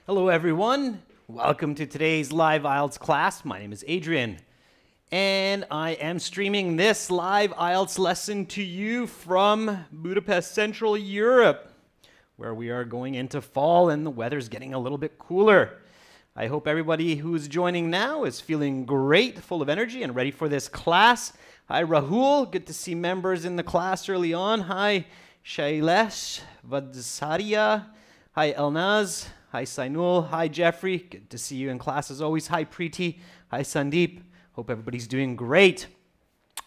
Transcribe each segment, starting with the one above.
Hello everyone, welcome to today's live IELTS class. My name is Adrian and I am streaming this live IELTS lesson to you from Budapest, Central Europe, where we are going into fall and the weather's getting a little bit cooler. I hope everybody who's joining now is feeling great, full of energy and ready for this class. Hi Rahul, good to see members in the class early on. Hi Shailesh, Vadsaria, hi Elnaz. Hi Sainul, hi Jeffrey, good to see you in class as always. Hi Preeti, hi Sandeep, hope everybody's doing great.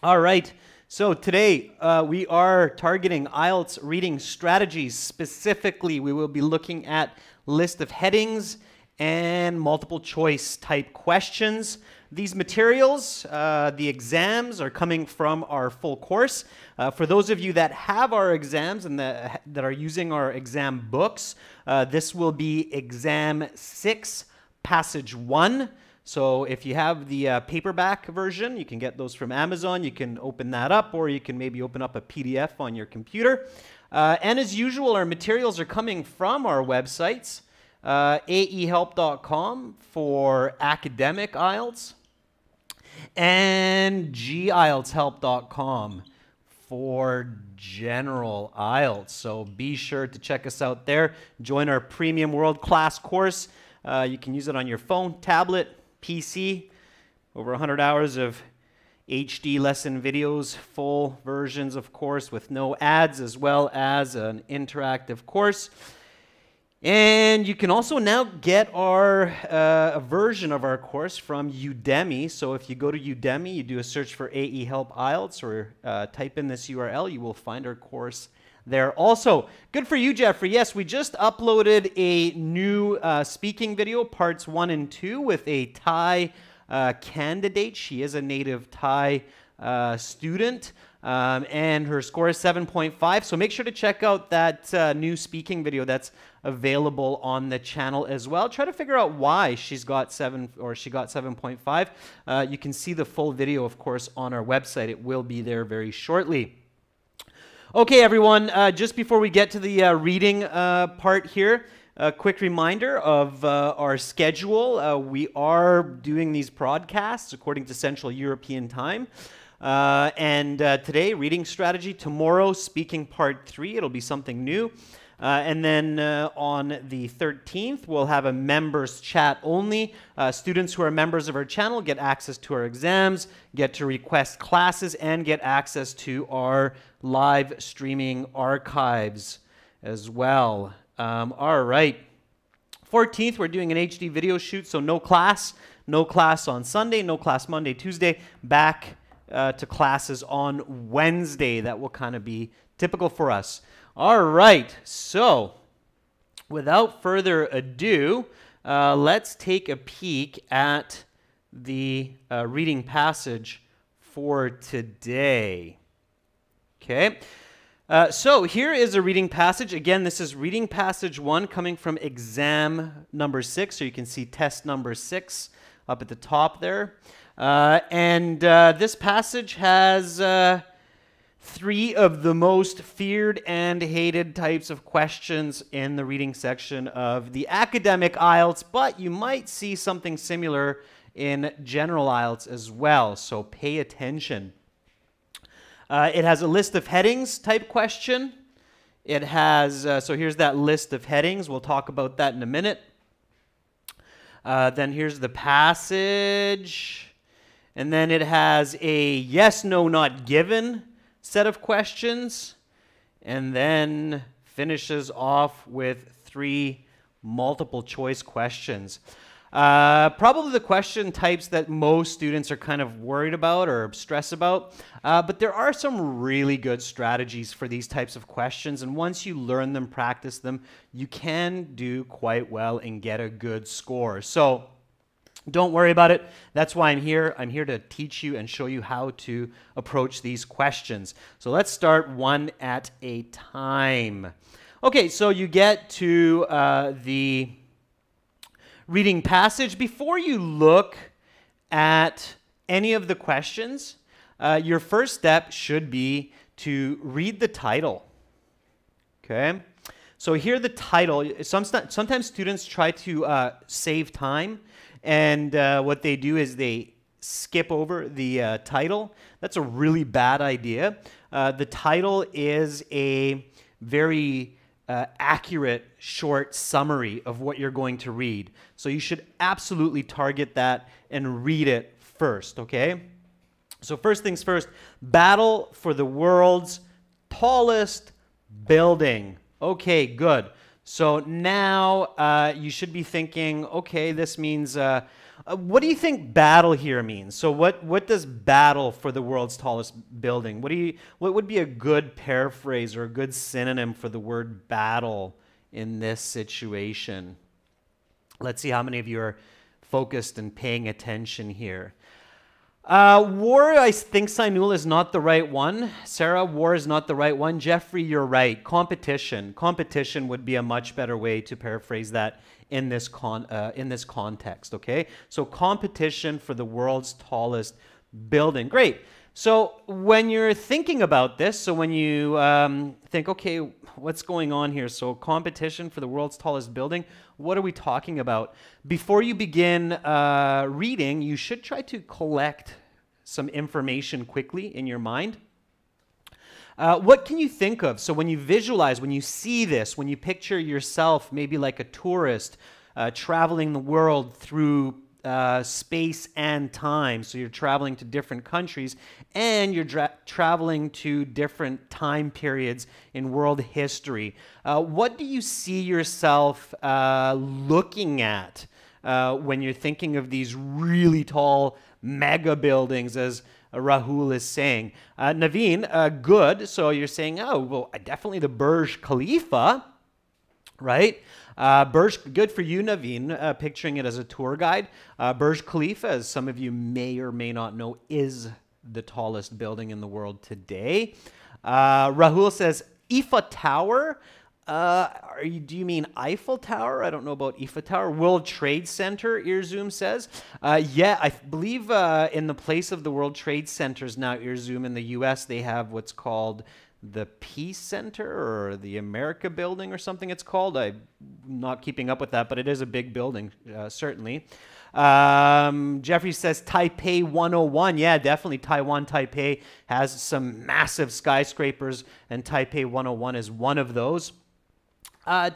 All right, so today we are targeting IELTS reading strategies. Specifically, we will be looking at list of headings and multiple choice type questions. These materials, the exams, are coming from our full course. For those of you that have our exams and that are using our exam books, this will be exam 6, passage 1. So if you have the paperback version, you can get those from Amazon. You can open that up, or you can maybe open up a PDF on your computer. And as usual, our materials are coming from our websites, aehelp.com for academic IELTS, and gieltshelp.com for general IELTS. So be sure to check us out there. Join our premium world-class course. You can use it on your phone, tablet, PC. Over 100 hours of HD lesson videos, full versions, of course, with no ads, as well as an interactive course. And you can also now get our a version of our course from Udemy. So if you go to Udemy, you do a search for AE Help IELTS, or type in this URL, you will find our course there also. Good for you, Jeffrey. Yes, we just uploaded a new speaking video, parts 1 and 2, with a Thai candidate. She is a native Thai student. And her score is 7.5. So make sure to check out that new speaking video that's available on the channel as well. Try to figure out why she got 7.5. You can see the full video, of course, on our website. It will be there very shortly. Okay, everyone, just before we get to the reading part here, a quick reminder of our schedule. We are doing these broadcasts according to Central European time. Today, reading strategy. Tomorrow, speaking part 3. It'll be something new. And then on the 13th, we'll have a members chat only. Students who are members of our channel get access to our exams, get to request classes, and get access to our live streaming archives as well. All right. 14th, we're doing an HD video shoot, so no class. No class on Sunday, no class Monday, Tuesday. Back to classes on Wednesday. That will kind of be typical for us. All right, so without further ado, let's take a peek at the reading passage for today. Okay, so here is a reading passage. Again, this is reading passage 1 coming from exam number 6. So you can see test number 6 up at the top there. This passage has 3 of the most feared and hated types of questions in the reading section of the academic IELTS, but you might see something similar in general IELTS as well, so pay attention. It has a list of headings type question. It has, so here's that list of headings. We'll talk about that in a minute. Then here's the passage. And then it has a yes, no, not given set of questions, and then finishes off with 3 multiple choice questions. Probably the question types that most students are kind of worried about or stressed about, but there are some really good strategies for these types of questions, and once you learn them, practice them, you can do quite well and get a good score. So don't worry about it. That's why I'm here. I'm here to teach you and show you how to approach these questions. So let's start one at a time. Okay, so you get to the reading passage. Before you look at any of the questions, your first step should be to read the title. Okay? So here the title, sometimes students try to save time, and what they do is they skip over the title. That's a really bad idea. The title is a very accurate, short summary of what you're going to read. So you should absolutely target that and read it first, okay? So first things first, battle for the world's tallest building. Okay, good. So now you should be thinking, okay, this means, what do you think battle here means? So what does battle for the world's tallest building? What would be a good paraphrase or a good synonym for the word battle in this situation? Let's see how many of you are focused and paying attention here. War, I think Sainul is not the right one. Sarah, war is not the right one. Jeffrey, you're right. Competition. Competition would be a much better way to paraphrase that in this context, okay? So competition for the world's tallest building. Great. So when you're thinking about this, so when you think, okay, what's going on here? So competition for the world's tallest building, what are we talking about? Before you begin reading, you should try to collect some information quickly in your mind. What can you think of? So when you visualize, when you see this, when you picture yourself maybe like a tourist traveling the world through space and time. So you're traveling to different countries and you're traveling to different time periods in world history. What do you see yourself looking at when you're thinking of these really tall mega buildings, as Rahul is saying? Naveen, good. So you're saying, oh, well, definitely the Burj Khalifa, right? Good for you, Naveen, picturing it as a tour guide. Burj Khalifa, as some of you may or may not know, is the tallest building in the world today. Rahul says, Eiffel Tower. Do you mean Eiffel Tower? I don't know about Eiffel Tower. World Trade Center, Earzoom says. Yeah, I believe in the place of the World Trade Centers now, Earzoom, in the US, they have what's called the Peace Center or the America Building or something it's called. I'm not keeping up with that, but it is a big building, certainly. Jeffrey says Taipei 101. Yeah, definitely Taiwan Taipei has some massive skyscrapers, and Taipei 101 is one of those.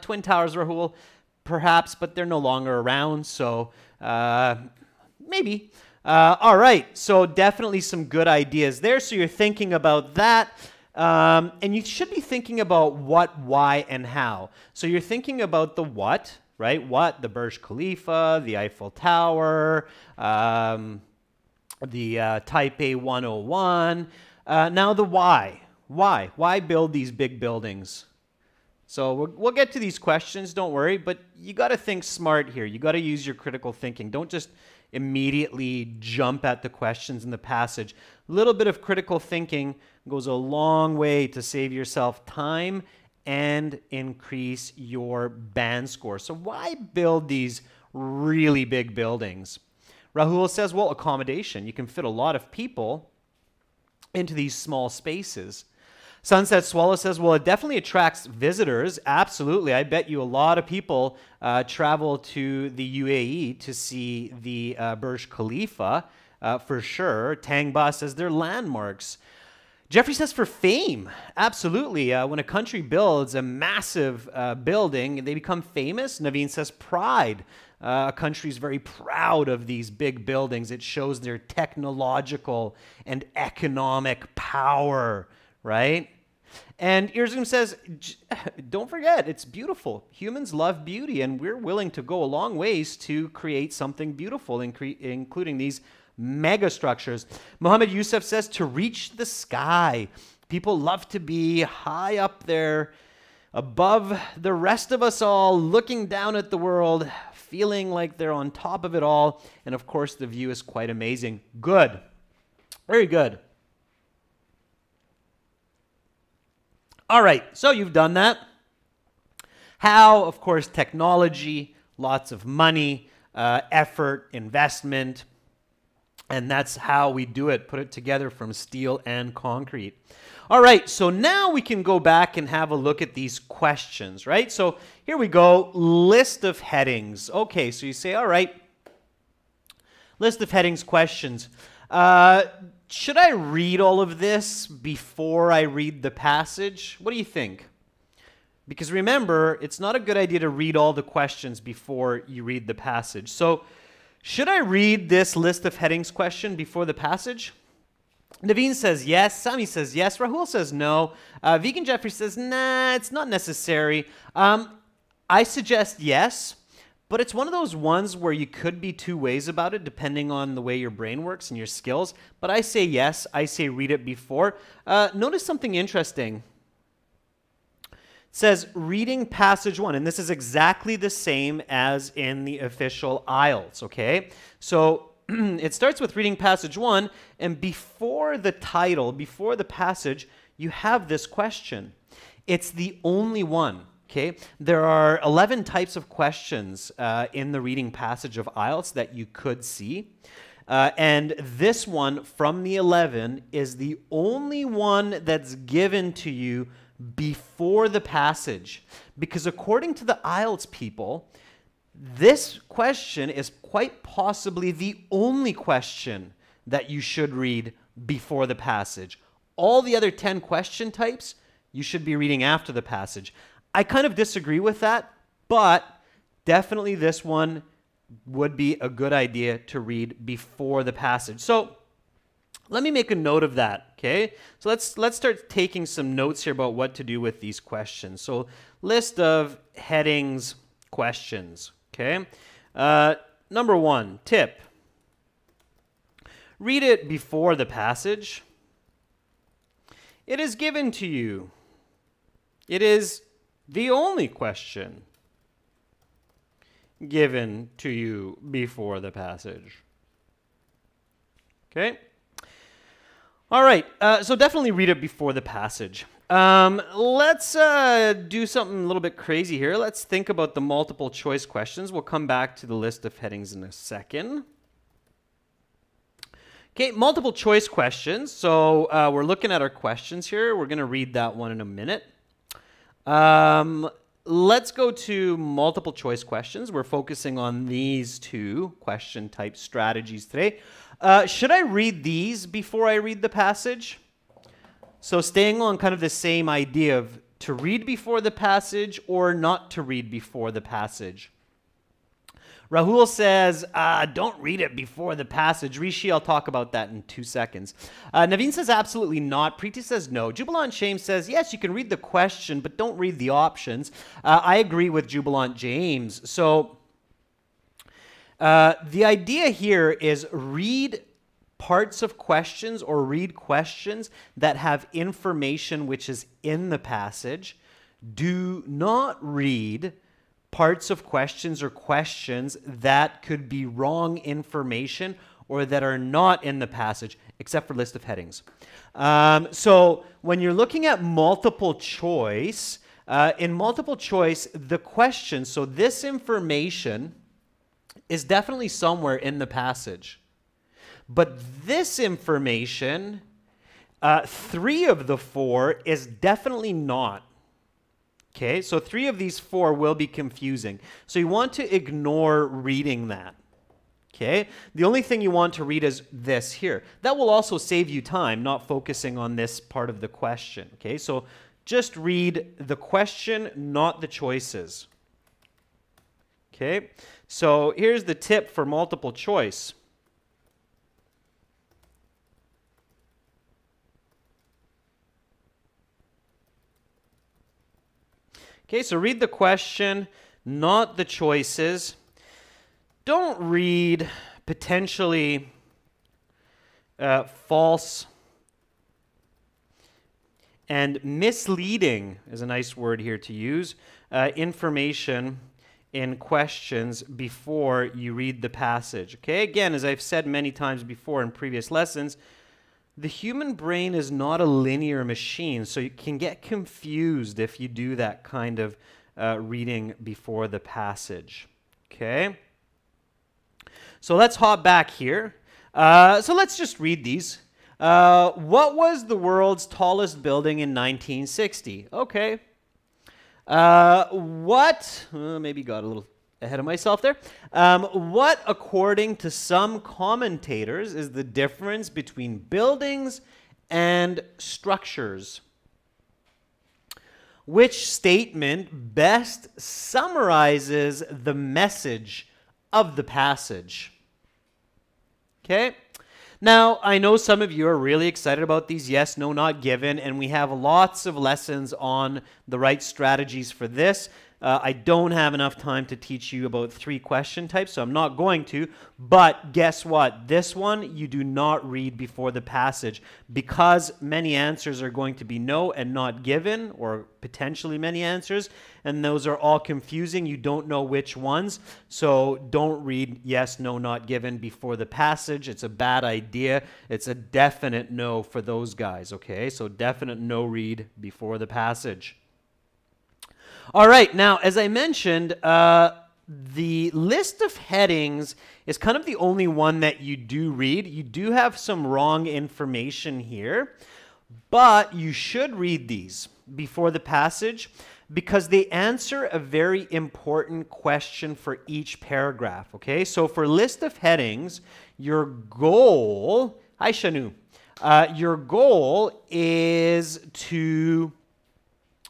Twin Towers, Rahul, perhaps, but they're no longer around, so maybe. All right, so definitely some good ideas there. So you're thinking about that. And you should be thinking about what, why, and how. So you're thinking about the what, right? What? The Burj Khalifa, the Eiffel Tower, the Taipei 101. Now the why. Why? Why build these big buildings? So we'll get to these questions, don't worry, but you got to think smart here. You got to use your critical thinking. Don't just immediately jump at the questions in the passage. A little bit of critical thinking goes a long way to save yourself time and increase your band score. So why build these really big buildings? Rahul says, well, accommodation. You can fit a lot of people into these small spaces. Sunset Swallow says, well, it definitely attracts visitors. Absolutely. I bet you a lot of people travel to the UAE to see the Burj Khalifa for sure. Tangba says they're landmarks. Jeffrey says for fame. Absolutely. When a country builds a massive building, they become famous. Naveen says pride. A country is very proud of these big buildings. It shows their technological and economic power, right? And Earzoom says, don't forget, it's beautiful. Humans love beauty, and we're willing to go a long ways to create something beautiful, including these mega structures. Mohammed Youssef says to reach the sky. People love to be high up there, above the rest of us all, looking down at the world, feeling like they're on top of it all. And of course, the view is quite amazing. Good. Very good. All right, so you've done that. How? Of course, technology, lots of money, effort, investment. And that's how we do it, put it together from steel and concrete. All right, so now we can go back and have a look at these questions, right? So here we go, list of headings. Okay, so you say, all right, list of headings questions. Should I read all of this before I read the passage? What do you think? Because remember, it's not a good idea to read all the questions before you read the passage. So should I read this list of headings question before the passage? Naveen says yes. Sami says yes. Rahul says no. Vegan Jeffrey says, nah, it's not necessary. I suggest yes, but it's one of those ones where you could be two ways about it depending on the way your brain works and your skills. But I say yes. I say read it before. Notice something interesting. It says reading passage 1, and this is exactly the same as in the official IELTS, okay? So it starts with reading passage 1, and before the title, before the passage, you have this question. It's the only one, okay? There are 11 types of questions in the reading passage of IELTS that you could see. And this one from the 11 is the only one that's given to you before the passage. Because according to the IELTS people, this question is quite possibly the only question that you should read before the passage. All the other 10 question types, you should be reading after the passage. I kind of disagree with that, but definitely this one would be a good idea to read before the passage. So let me make a note of that, okay? So let's start taking some notes here about what to do with these questions. So list of headings questions, okay? Number 1, tip. Read it before the passage. It is given to you. It is the only question given to you before the passage. Okay? All right, so definitely read it before the passage. Let's do something a little bit crazy here. Let's think about the multiple choice questions. We'll come back to the list of headings in a second. Okay, multiple choice questions. So we're looking at our questions here. We're going to read that one in a minute. Let's go to multiple choice questions. We're focusing on these two question type strategies today. Should I read these before I read the passage? So staying on kind of the same idea of to read before the passage or not to read before the passage. Rahul says, don't read it before the passage. Rishi, I'll talk about that in 2 seconds. Naveen says, absolutely not. Preeti says, no. Jubilant James says, yes, you can read the question, but don't read the options. I agree with Jubilant James. So the idea here is read parts of questions or read questions that have information which is in the passage. Do not read parts of questions or questions that could be wrong information or that are not in the passage, except for list of headings. So when you're looking at multiple choice, in multiple choice, the question, so this information is definitely somewhere in the passage. But this information, 3 of the 4 is definitely not. Okay, so 3 of these 4 will be confusing. So you want to ignore reading that. Okay, the only thing you want to read is this here. That will also save you time, not focusing on this part of the question. Okay, so just read the question, not the choices. Okay, so here's the tip for multiple choice. Okay, so read the question, not the choices. Don't read potentially false and misleading, is a nice word here to use, information in questions before you read the passage. Okay, again, as I've said many times before in previous lessons, the human brain is not a linear machine, so you can get confused if you do that kind of reading before the passage. Okay? So let's hop back here. So let's just read these. What was the world's tallest building in 1960? Okay. Maybe got a little ahead of myself there. What, according to some commentators, is the difference between buildings and structures? Which statement best summarizes the message of the passage? Okay. Now, I know some of you are really excited about these yes, no, not given, and we have lots of lessons on the right strategies for this. I don't have enough time to teach you about 3 question types, so I'm not going to. But guess what? This one you do not read before the passage because many answers are going to be no and not given, or potentially many answers, and those are all confusing. You don't know which ones, so don't read yes, no, not given before the passage. It's a bad idea. It's a definite no for those guys, okay? So definite no read before the passage. All right, now, as I mentioned, the list of headings is kind of the only one that you do read. You do have some wrong information here, but you should read these before the passage because they answer a very important question for each paragraph, okay? So for list of headings, your goal, hi Shanu, your goal is to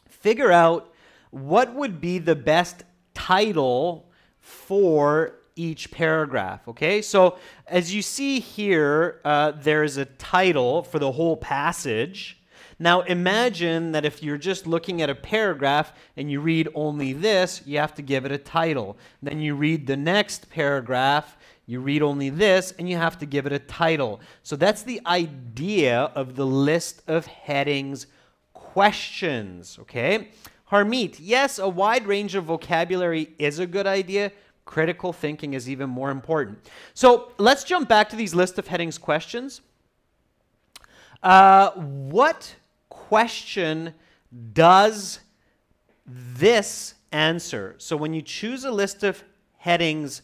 figure out what would be the best title for each paragraph, okay? So as you see here, there is a title for the whole passage. Now imagine that if you're just looking at a paragraph and you read only this, you have to give it a title. Then you read the next paragraph, you read only this, and you have to give it a title. So that's the idea of the list of headings questions, okay? Harmeet, yes, a wide range of vocabulary is a good idea. Critical thinking is even more important. So let's jump back to these list of headings questions. What question does this answer? So when you choose a list of headings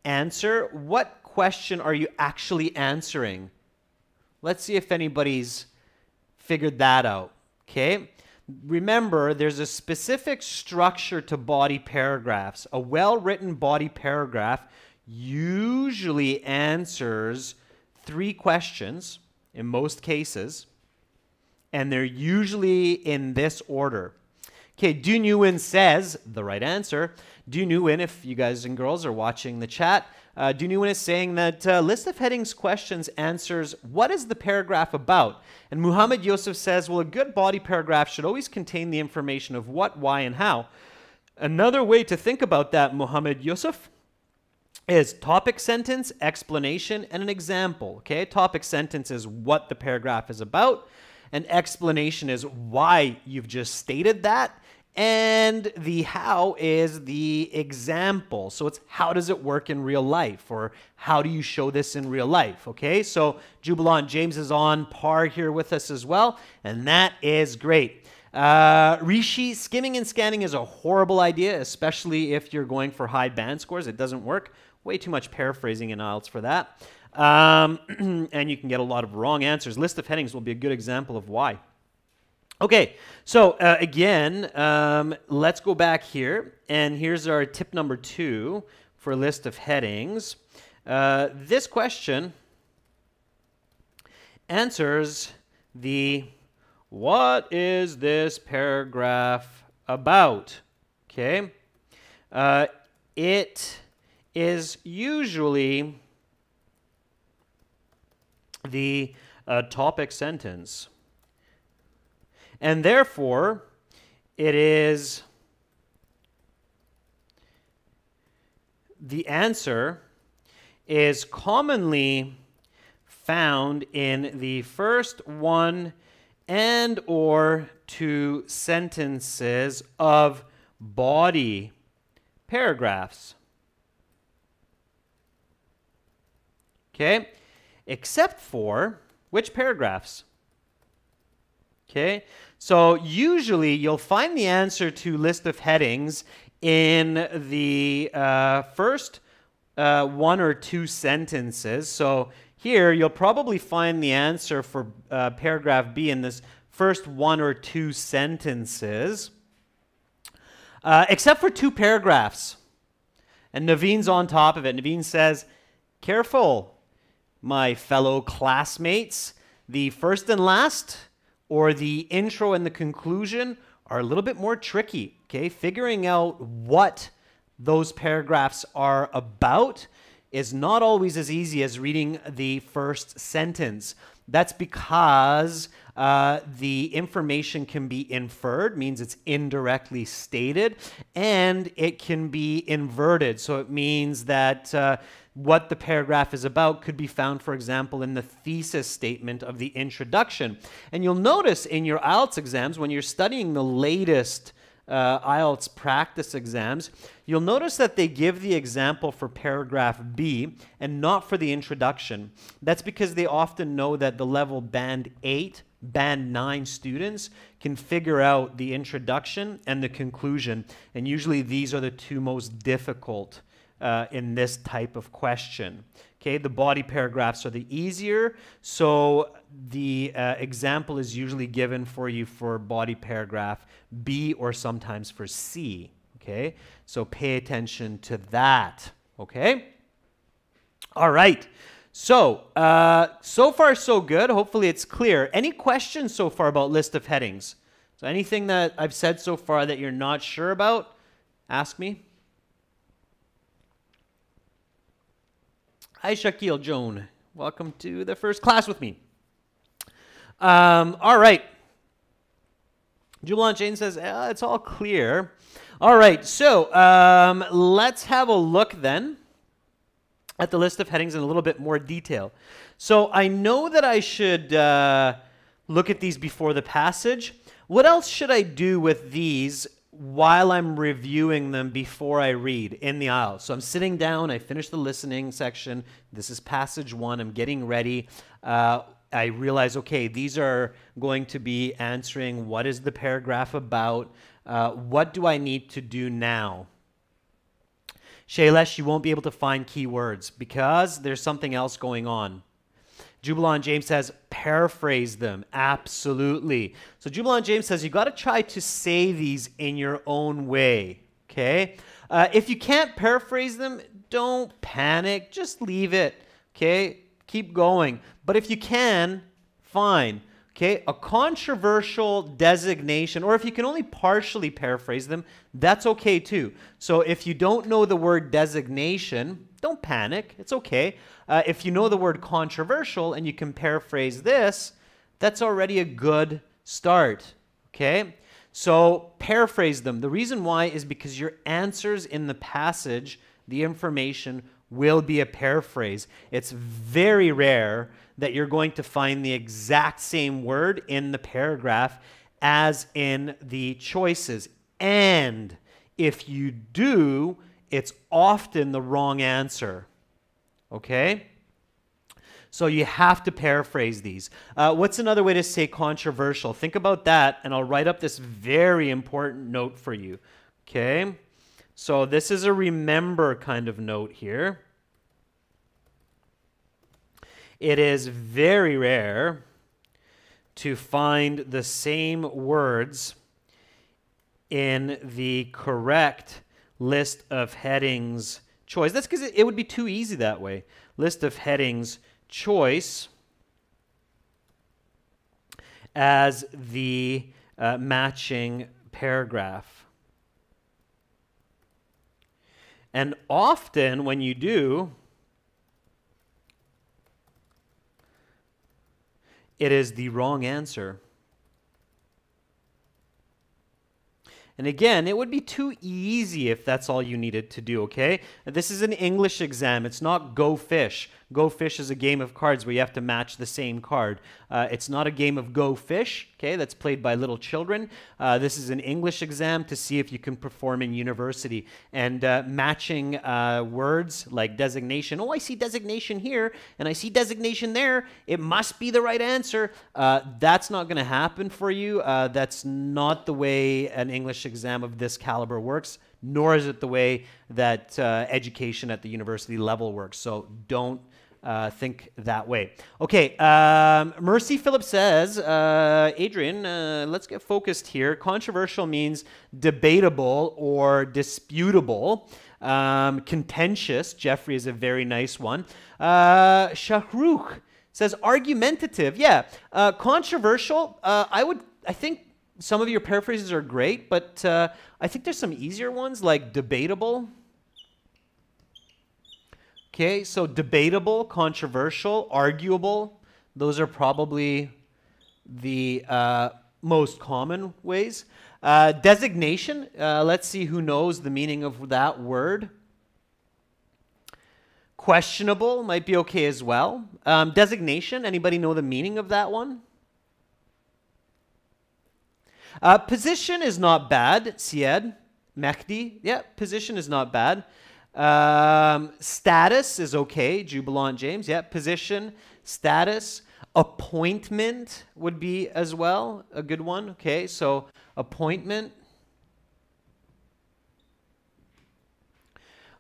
answer, what question are you actually answering? Let's see if anybody's figured that out, okay? Remember, there's a specific structure to body paragraphs. A well-written body paragraph usually answers 3 questions in most cases, and they're usually in this order. Okay, Du Nguyen says, the right answer. Du Nguyen, if you guys and girls are watching the chat, Du Nguyen is saying that list of headings questions answers, what is the paragraph about? And Muhammad Yusuf says, well, a good body paragraph should always contain the information of what, why, and how. Another way to think about that, Muhammad Yusuf, is topic sentence, explanation, and an example. Okay, topic sentence is what the paragraph is about. An explanation is why you've just stated that. And the how is the example. So it's how does it work in real life, or how do you show this in real life, okay? So Jubilant James is on par here with us as well, and that is great. Rishi, skimming and scanning is a horrible idea, especially if you're going for high band scores. It doesn't work. Way too much paraphrasing in IELTS for that. And you can get a lot of wrong answers. List of headings will be a good example of why. Okay, so again, let's go back here, and here's our tip number 2 for a list of headings. This question answers the what is this paragraph about? Okay, it is usually the topic sentence. And therefore, it is the answer is commonly found in the first 1 and or 2 sentences of body paragraphs. Okay? Except for which paragraphs? Okay, so usually you'll find the answer to list of headings in the first one or two sentences. So here you'll probably find the answer for paragraph B in this first one or two sentences, except for two paragraphs. And Naveen's on top of it. Naveen says, careful, my fellow classmates. The first and last, or the intro and the conclusion, are a little bit more tricky. Okay, figuring out what those paragraphs are about is not always as easy as reading the first sentence. That's because the information can be inferred, means it's indirectly stated, and it can be inverted. So it means that what the paragraph is about could be found, for example, in the thesis statement of the introduction. And you'll notice in your IELTS exams, when you're studying the latest IELTS practice exams, you'll notice that they give the example for paragraph B and not for the introduction. That's because they often know that the level band 8, band 9 students can figure out the introduction and the conclusion, and usually these are the two most difficult in this type of question. Okay, the body paragraphs are the easier, so the example is usually given for you for body paragraph B or sometimes for C. Okay, so pay attention to that. Okay, all right. So, so far so good. Hopefully it's clear. Any questions so far about list of headings? So anything that I've said so far that you're not sure about, ask me. Hi, Shaquille Joan. Welcome to the first class with me. All right. Jubilant Jane says, it's all clear. All right, so let's have a look then at the list of headings in a little bit more detail. So I know that I should look at these before the passage. What else should I do with these while I'm reviewing them before I read in the IELTS? So I'm sitting down, I finished the listening section. This is passage 1, I'm getting ready. I realize, okay, these are going to be answering what is the paragraph about, what do I need to do now? Shailesh, you won't be able to find keywords because there's something else going on. Jubilant James says, paraphrase them. Absolutely. So Jubilant James says, you got to try to say these in your own way. Okay? If you can't paraphrase them, don't panic. Just leave it. Okay? Keep going. But if you can, fine. Okay? A controversial designation, or if you can only partially paraphrase them, that's okay too. So if you don't know the word designation, don't panic. It's okay. If you know the word controversial and you can paraphrase this, that's already a good start. Okay? So paraphrase them. The reason why is because your answers in the passage, the information, will be a paraphrase. It's very rare that you're going to find the exact same word in the paragraph as in the choices. And if you do, it's often the wrong answer. Okay? So you have to paraphrase these. What's another way to say controversial? Think about that, and I'll write up this very important note for you. Okay? So this is a remember kind of note here. It is very rare to find the same words in the correct list of headings choice. That's because it would be too easy that way. List of headings choice as the matching paragraph. And often when you do, it is the wrong answer. And again, it would be too easy if that's all you needed to do, okay? This is an English exam. It's not Go Fish. Go Fish is a game of cards where you have to match the same card. It's not a game of Go Fish, okay, that's played by little children. This is an English exam to see if you can perform in university. And matching words like designation. Oh, I see designation here, and I see designation there. It must be the right answer. That's not going to happen for you. That's not the way an English exam of this caliber works. nor is it the way that education at the university level works. So don't think that way. Okay, Mercy Phillips says, Adrian, let's get focused here. Controversial means debatable or disputable. Contentious, Jeffrey, is a very nice one. Shahrukh says argumentative. Yeah, controversial. I think some of your paraphrases are great, but I think there's some easier ones like debatable. Okay, so debatable, controversial, arguable. Those are probably the most common ways. Designation. Let's see who knows the meaning of that word. Questionable might be okay as well. Designation. Anybody know the meaning of that one? Position is not bad. Syed, Mehdi. Yeah, position is not bad. Status is okay. Jubilant James. Yeah, position, status. Appointment would be as well a good one. Okay, so appointment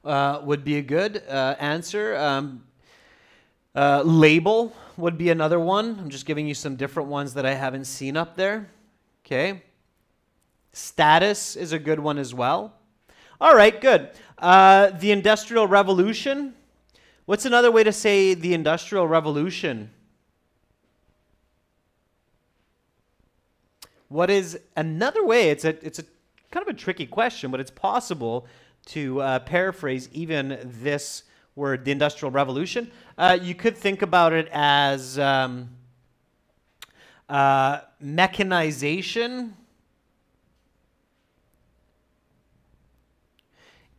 would be a good answer. Label would be another one. I'm just giving you some different ones that I haven't seen up there. Okay. Status is a good one as well. All right, good. The Industrial Revolution. What's another way to say the Industrial Revolution? What is another way? It's a kind of a tricky question, but it's possible to paraphrase even this word, the Industrial Revolution. You could think about it as mechanization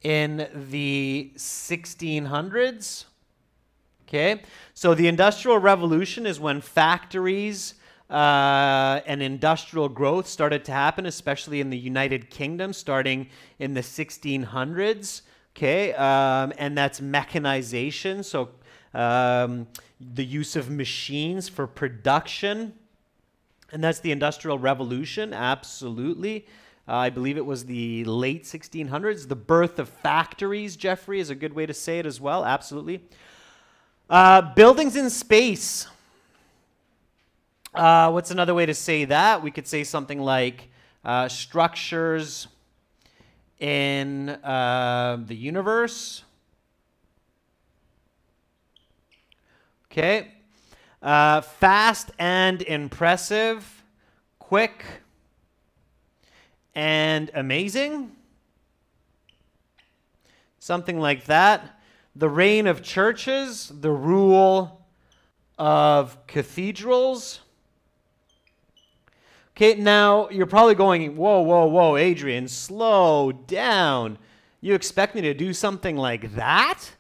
in the 1600s. Okay, so the Industrial Revolution is when factories and industrial growth started to happen, especially in the United Kingdom, starting in the 1600s. Okay, and that's mechanization, so the use of machines for production, and that's the Industrial Revolution, absolutely. I believe it was the late 1600s. The birth of factories, Jeffrey, is a good way to say it as well, absolutely. Buildings in space. What's another way to say that? We could say something like structures in the universe. Okay. Fast and impressive. Quick and amazing. Something like that. The reign of churches. The rule of cathedrals. Okay, now you're probably going, whoa, whoa, whoa, Adrian, slow down. You expect me to do something like that?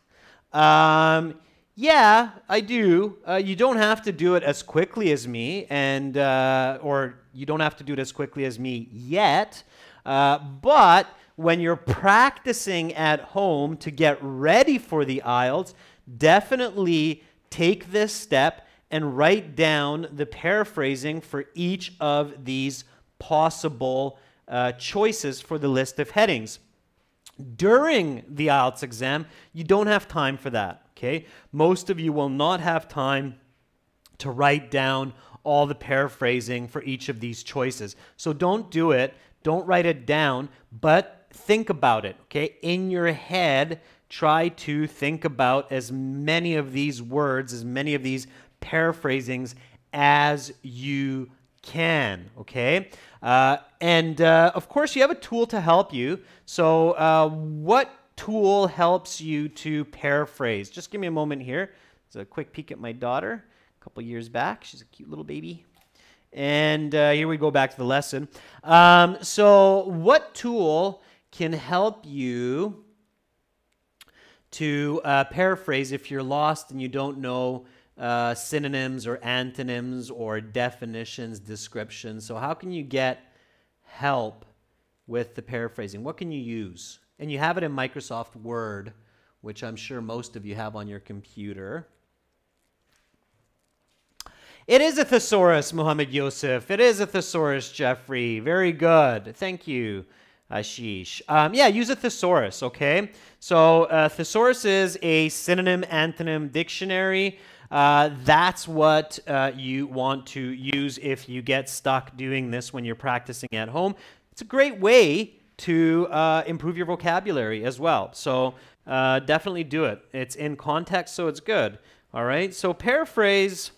Yeah, I do. You don't have to do it as quickly as me, and or you don't have to do it as quickly as me yet. But when you're practicing at home to get ready for the IELTS, definitely take this step and write down the paraphrasing for each of these possible choices for the list of headings. During the IELTS exam, you don't have time for that, okay? Most of you will not have time to write down all the paraphrasing for each of these choices. So don't do it. Don't write it down, but think about it, okay? In your head, try to think about as many of these words, as many of these paraphrasings as you can, okay? Of course, you have a tool to help you. So what tool helps you to paraphrase? Just give me a moment here. It's a quick peek at my daughter a couple years back. She's a cute little baby. And here we go back to the lesson. So what tool can help you to paraphrase if you're lost and you don't know synonyms or antonyms or definitions, descriptions? So how can you get help with the paraphrasing? What can you use? And you have it in Microsoft Word, which I'm sure most of you have on your computer. It is a thesaurus, Muhammad Yosef. It is a thesaurus, Jeffrey. Very good. Thank you. Sheesh. Yeah, use a thesaurus, okay? So thesaurus is a synonym antonym dictionary. That's what you want to use if you get stuck doing this when you're practicing at home. It's a great way to improve your vocabulary as well. So definitely do it. It's in context, so it's good. All right, so paraphrase.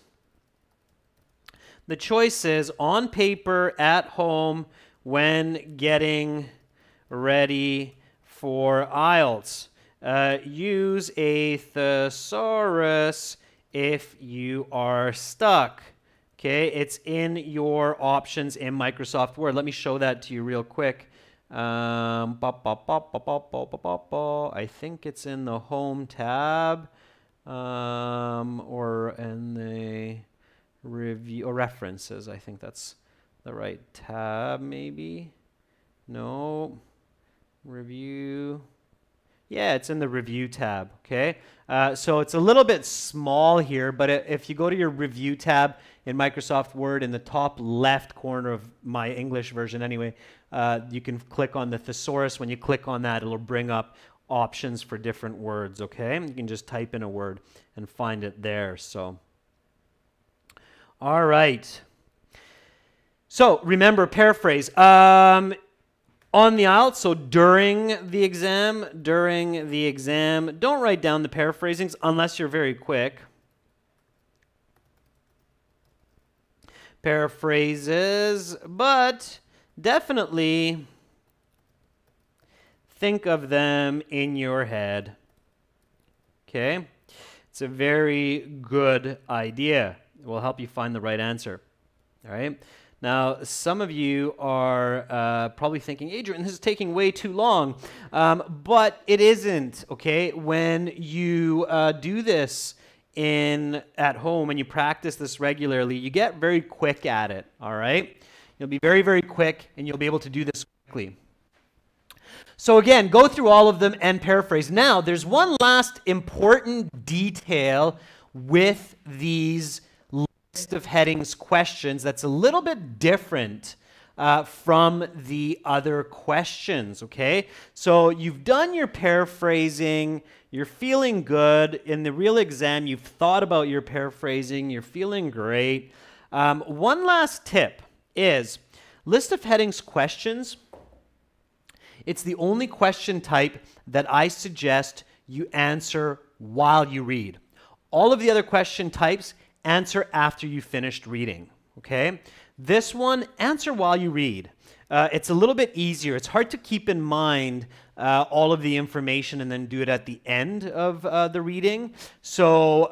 The choice is on paper, at home, when getting ready for IELTS. Use a thesaurus if you are stuck. Okay, it's in your options in Microsoft Word. Let me show that to you real quick. I think it's in the Home tab or in the Review or References. I think that's the right tab, maybe. No. Review. Yeah, it's in the Review tab, okay? So it's a little bit small here, but if you go to your Review tab in Microsoft Word in the top left corner of my English version anyway, you can click on the thesaurus. When you click on that, it'll bring up options for different words, okay? You can just type in a word and find it there, so. All right. So remember, paraphrase. On the IELTS, so during the exam, don't write down the paraphrasings unless you're very quick. Paraphrases, but definitely think of them in your head. Okay? It's a very good idea. It will help you find the right answer. All right? Now, some of you are probably thinking, Adrian, this is taking way too long. But it isn't, okay? When you do this at home and you practice this regularly, you get very quick at it, all right? You'll be very, very quick, and you'll be able to do this quickly. So again, go through all of them and paraphrase. Now, there's one last important detail with these list of headings questions that's a little bit different from the other questions, okay? So you've done your paraphrasing, you're feeling good. In the real exam, you've thought about your paraphrasing, you're feeling great. One last tip is list of headings questions. It's the only question type that I suggest you answer while you read. All of the other question types, answer after you finished reading, okay? This one, answer while you read. It's a little bit easier. It's hard to keep in mind all of the information and then do it at the end of the reading. So,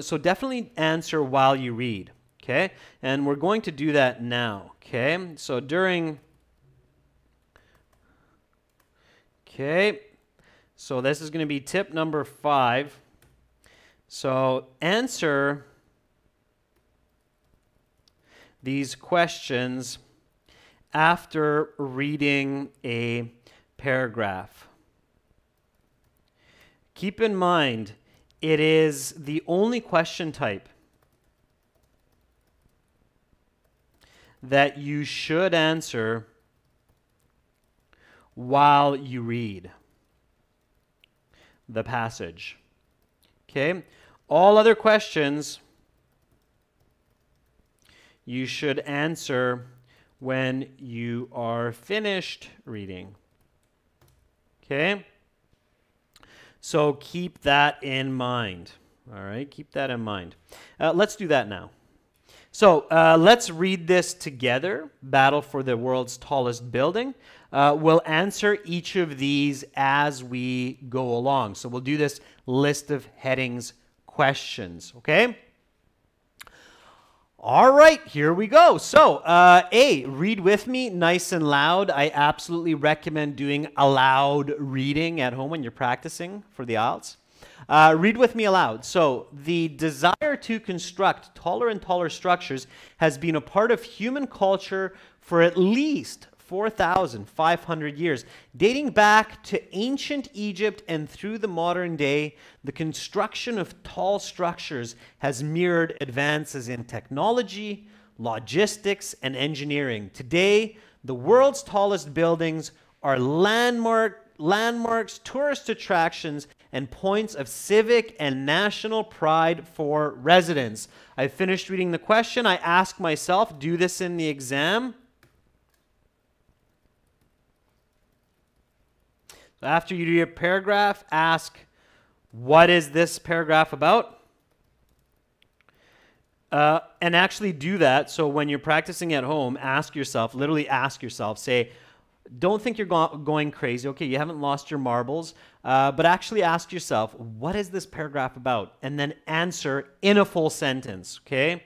so definitely answer while you read, okay? And we're going to do that now, okay? So okay, so this is going to be tip number 5. So answer these questions after reading a paragraph. Keep in mind, it is the only question type that you should answer while you read the passage. Okay? All other questions you should answer when you are finished reading. Okay? So keep that in mind. All right? Keep that in mind. Let's do that now. So let's read this together. Battle for the world's tallest building. We'll answer each of these as we go along. So we'll do this list of headings questions. Okay? All right, here we go. So, A, read with me nice and loud. I absolutely recommend doing aloud reading at home when you're practicing for the IELTS. Read with me aloud. So, the desire to construct taller and taller structures has been a part of human culture for at least 4,500 years. Dating back to ancient Egypt and through the modern day, the construction of tall structures has mirrored advances in technology, logistics, and engineering. Today, the world's tallest buildings are landmarks, tourist attractions, and points of civic and national pride for residents. I finished reading the question. I ask myself, do this in the exam. So after you do your paragraph, ask, what is this paragraph about? And actually do that. So when you're practicing at home, ask yourself, literally ask yourself, say, don't think you're going crazy. Okay, you haven't lost your marbles, but actually ask yourself, what is this paragraph about? And then answer in a full sentence, okay?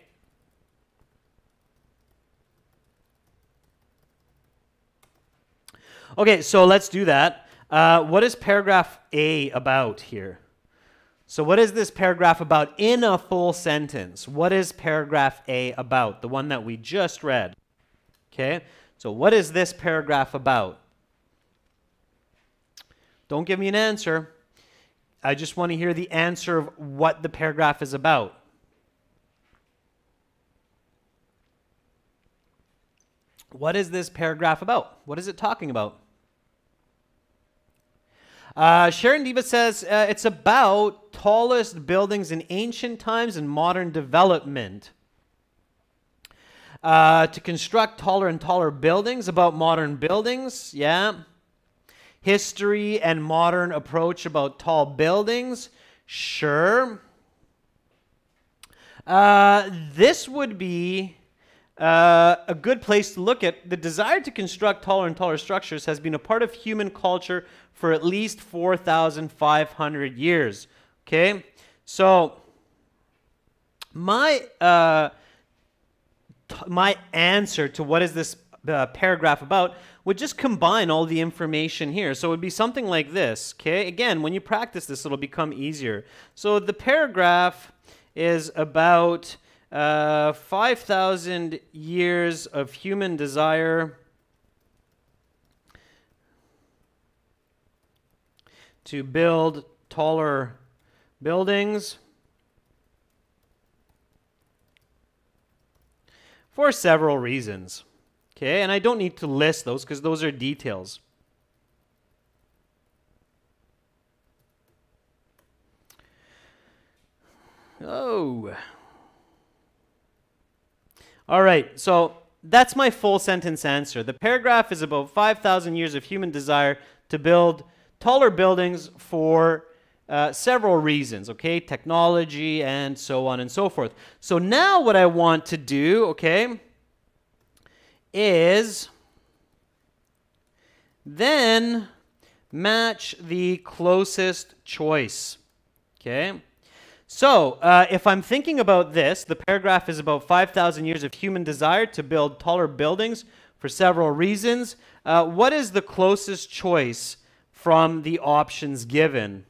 Okay, so let's do that. What is paragraph A about here? So what is this paragraph about in a full sentence? What is paragraph A about? The one that we just read. Okay, so what is this paragraph about? Don't give me an answer. I just want to hear the answer of what the paragraph is about. What is this paragraph about? What is it talking about? Sharon Diva says it's about tallest buildings in ancient times and modern development. To construct taller and taller buildings, about modern buildings, yeah. History and modern approach about tall buildings, sure. This would be a good place to look at. The desire to construct taller and taller structures has been a part of human culture for at least 4,500 years. Okay, so my answer to what is this paragraph about would just combine all the information here. So it would be something like this. Okay, again, when you practice this, it'll become easier. So the paragraph is about 5,000 years of human desire to build taller buildings for several reasons. Okay, and I don't need to list those because those are details. Oh. All right, so that's my full sentence answer. The paragraph is about 5,000 years of human desire to build taller buildings for several reasons, okay? Technology and so on and so forth. So now what I want to do, okay, is then match the closest choice, okay? So if I'm thinking about this, the paragraph is about 5,000 years of human desire to build taller buildings for several reasons. What is the closest choice from the options given?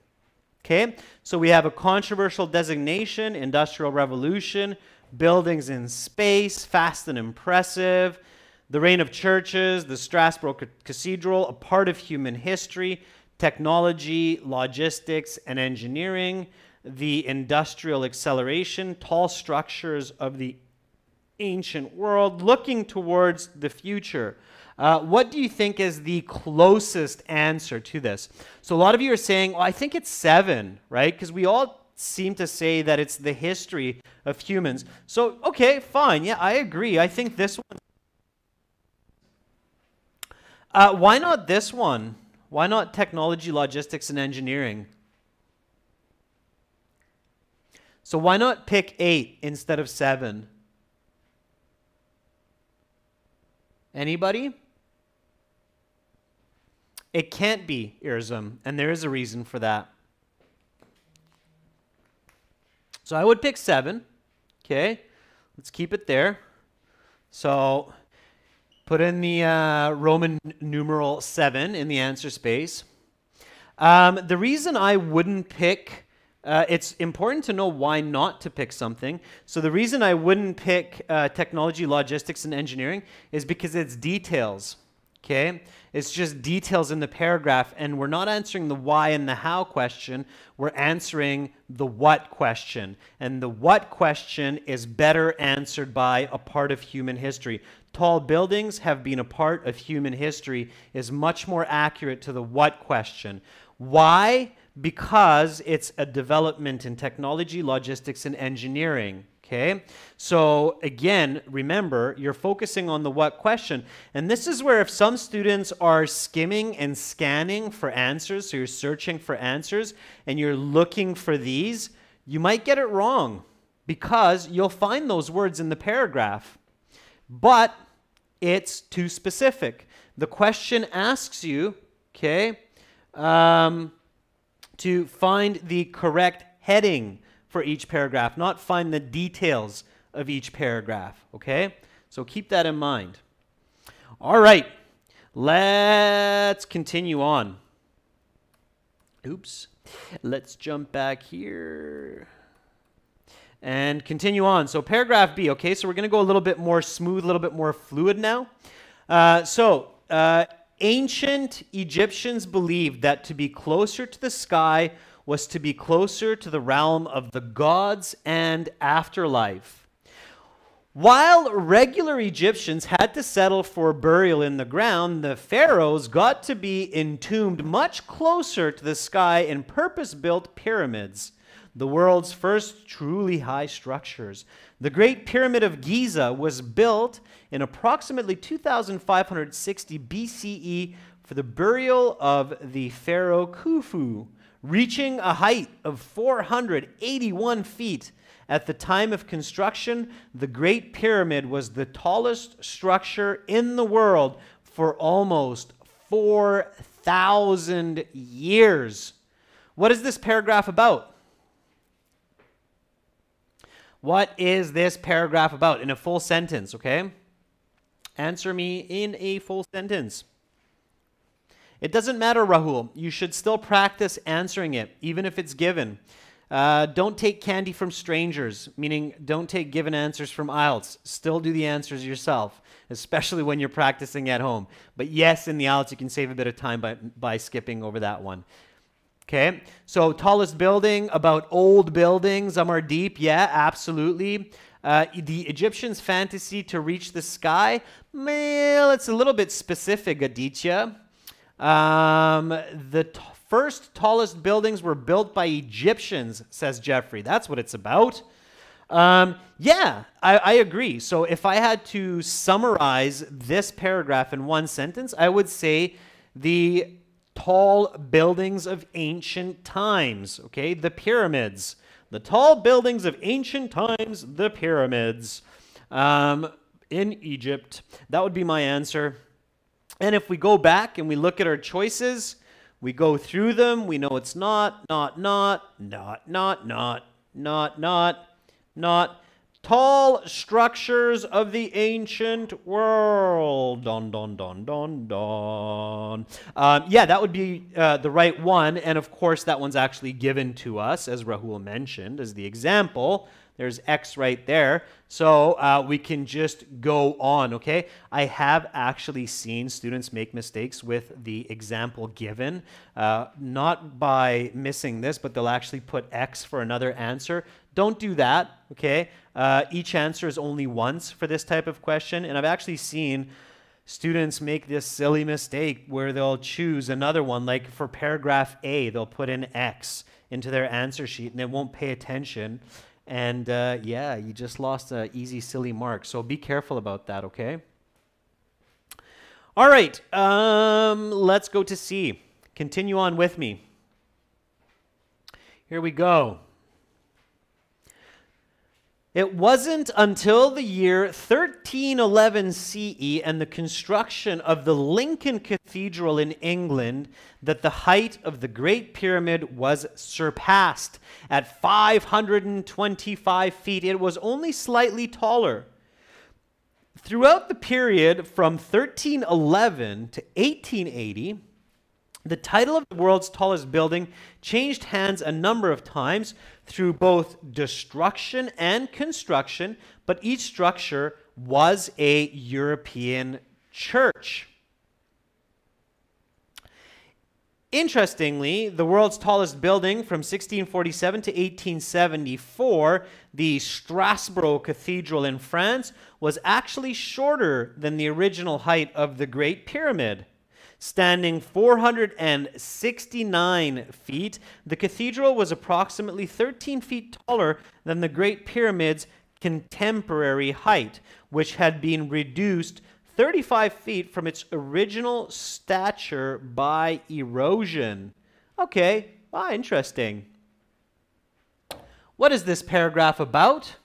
Okay, so we have a controversial designation, Industrial Revolution, buildings in space, fast and impressive, the reign of churches, the Strasbourg Cathedral, a part of human history, technology, logistics, and engineering, the industrial acceleration, tall structures of the ancient world, looking towards the future. What do you think is the closest answer to this? So a lot of you are saying, well, I think it's 7, right? Because we all seem to say that it's the history of humans. So, okay, fine. Yeah, I agree. I think this one. Why not this one? Why not technology, logistics, and engineering? So why not pick 8 instead of 7? Anybody? It can't be IRSM, and there is a reason for that. So I would pick 7. Okay, let's keep it there. So put in the Roman numeral 7 in the answer space. The reason I wouldn't pick, it's important to know why not to pick something. So the reason I wouldn't pick technology, logistics, and engineering is because it's details. Okay? It's just details in the paragraph, and we're not answering the why and the how question. We're answering the what question. And the what question is better answered by a part of human history. Tall buildings have been a part of human history is much more accurate to the what question. Why? Because it's a development in technology, logistics, and engineering. Okay, so again, remember, you're focusing on the what question. And this is where if some students are skimming and scanning for answers, so you're searching for answers, and you're looking for these, you might get it wrong because you'll find those words in the paragraph, but it's too specific. The question asks you, okay, to find the correct heading for each paragraph, not find the details of each paragraph, okay? So keep that in mind. All right, let's continue on. Oops, let's jump back here and continue on. So paragraph B, okay? So we're gonna go a little bit more smooth, a little bit more fluid now. Ancient Egyptians believed that to be closer to the sky was to be closer to the realm of the gods and afterlife. While regular Egyptians had to settle for burial in the ground, the pharaohs got to be entombed much closer to the sky in purpose-built pyramids, the world's first truly high structures. The Great Pyramid of Giza was built in approximately 2560 BCE for the burial of the pharaoh Khufu, reaching a height of 481 feet. At the time of construction, the Great Pyramid was the tallest structure in the world for almost 4,000 years. What is this paragraph about? What is this paragraph about? In a full sentence, okay? Answer me in a full sentence. It doesn't matter, Rahul. You should still practice answering it, even if it's given. Don't take candy from strangers, meaning don't take given answers from IELTS. Still do the answers yourself, especially when you're practicing at home. But yes, in the IELTS, you can save a bit of time by skipping over that one. Okay, so tallest building, about old buildings, Amardeep, yeah, absolutely. The Egyptians' fantasy to reach the sky, well, it's a little bit specific, Aditya. The first tallest buildings were built by Egyptians, says Jeffrey. That's what it's about. Yeah, I agree. So if I had to summarize this paragraph in one sentence, I would say the tall buildings of ancient times, okay? The pyramids. The tall buildings of ancient times, the pyramids in Egypt. That would be my answer. And if we go back and we look at our choices, we go through them, we know it's not. Tall structures of the ancient world. Don, don, don, don, don. Yeah, that would be the right one. And of course, that one's actually given to us, as Rahul mentioned, as the example. There's X right there. So we can just go on, okay? I have actually seen students make mistakes with the example given, not by missing this, but they'll actually put X for another answer. Don't do that, okay? Each answer is only once for this type of question, and I've actually seen students make this silly mistake where they'll choose another one, like for paragraph A, they'll put in X into their answer sheet, and they won't pay attention. And yeah, you just lost an easy, silly mark. So be careful about that, okay? All right, let's go to C. Continue on with me. Here we go. It wasn't until the year 1311 CE and the construction of the Lincoln Cathedral in England that the height of the Great Pyramid was surpassed. At 525 feet, it was only slightly taller. Throughout the period from 1311 to 1880, the title of the world's tallest building changed hands a number of times through both destruction and construction, but each structure was a European church. Interestingly, the world's tallest building from 1647 to 1874, the Strasbourg Cathedral in France, was actually shorter than the original height of the Great Pyramid. Standing 469 feet, the cathedral was approximately 13 feet taller than the Great Pyramid's contemporary height, which had been reduced 35 feet from its original stature by erosion. Okay, interesting. What is this paragraph about?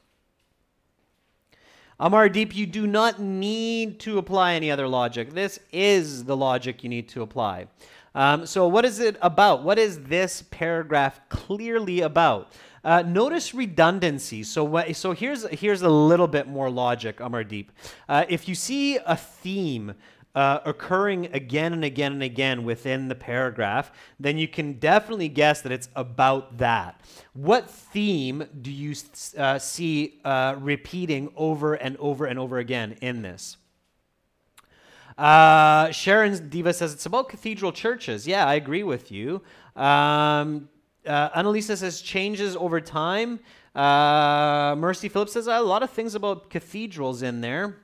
Amardeep, you do not need to apply any other logic. This is the logic you need to apply. So what is it about? What is this paragraph clearly about? Notice redundancy. So here's a little bit more logic, Amardeep. If you see a theme occurring again and again and again within the paragraph, then you can definitely guess that it's about that. What theme do you see repeating over and over and over again in this? Sharon Diva says it's about cathedral churches. Yeah, I agree with you. Annalisa says changes over time. Mercy Phillips says a lot of things about cathedrals in there.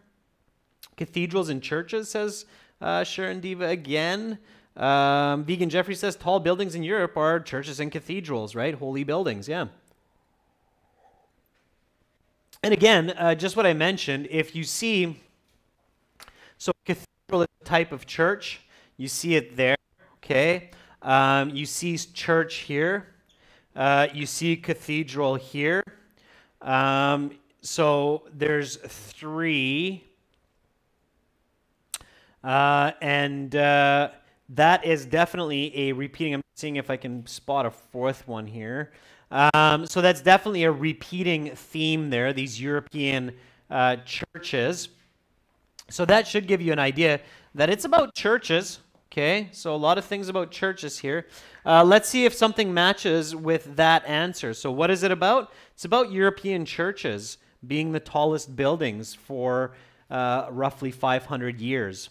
Cathedrals and churches, says Sharon Diva again. Vegan Jeffrey says tall buildings in Europe are churches and cathedrals, right? Holy buildings, yeah. And again, just what I mentioned, if you see, so cathedral is a type of church, you see it there, okay? You see church here. You see cathedral here. So there's three. And that is definitely a repeating. I'm seeing if I can spot a fourth one here. So that's definitely a repeating theme there, these European churches. So that should give you an idea that it's about churches. Okay, so a lot of things about churches here. Let's see if something matches with that answer. So what is it about? It's about European churches being the tallest buildings for roughly 500 years.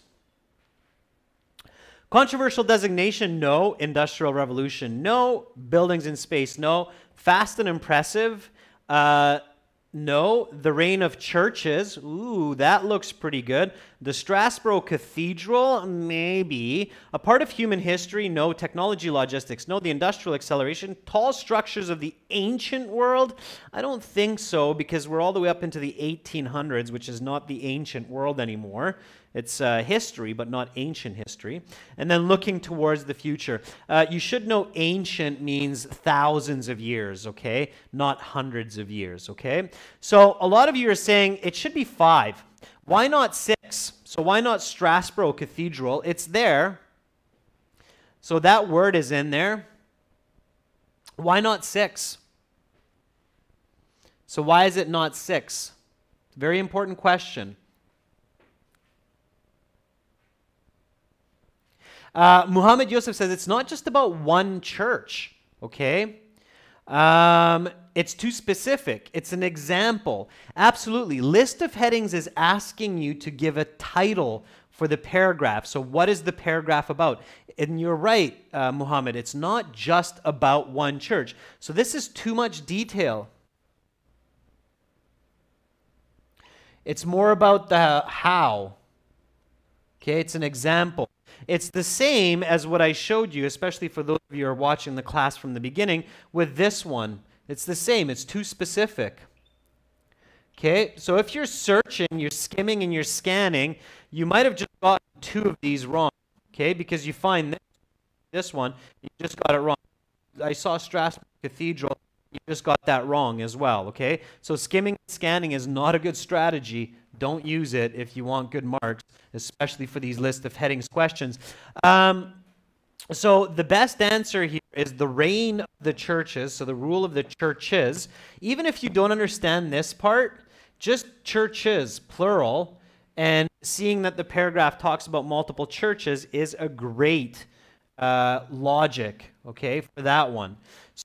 Controversial designation, no. Industrial Revolution, no. Buildings in space, no. Fast and impressive, no. The reign of churches, ooh, that looks pretty good. The Strasbourg Cathedral, maybe. A part of human history, no. Technology, logistics, no. The industrial acceleration, tall structures of the ancient world, I don't think so, because we're all the way up into the 1800s, which is not the ancient world anymore. It's history, but not ancient history. And then looking towards the future. You should know ancient means thousands of years, okay? Not hundreds of years, okay? So a lot of you are saying it should be 5. Why not 6? So why not Strasbourg Cathedral? It's there. So that word is in there. Why not 6? So why is it not 6? Very important question. Muhammad Yusuf says it's not just about one church, okay? It's too specific. It's an example. Absolutely. List of headings is asking you to give a title for the paragraph. So what is the paragraph about? And you're right, Muhammad. It's not just about one church. So this is too much detail. It's more about the how. Okay, it's an example. It's the same as what I showed you, especially for those of you who are watching the class from the beginning, with this one. It's the same. It's too specific. Okay, so if you're searching, you're skimming, and you're scanning, you might have just gotten 2 of these wrong, okay, because you find this one, you just got it wrong. I saw Strasbourg Cathedral, you just got that wrong as well, okay? So skimming and scanning is not a good strategy. Don't use it if you want good marks, especially for these list of headings questions. So the best answer here is the reign of the churches, so the rule of the churches. Even if you don't understand this part, just churches, plural, and seeing that the paragraph talks about multiple churches is a great logic, okay, for that one.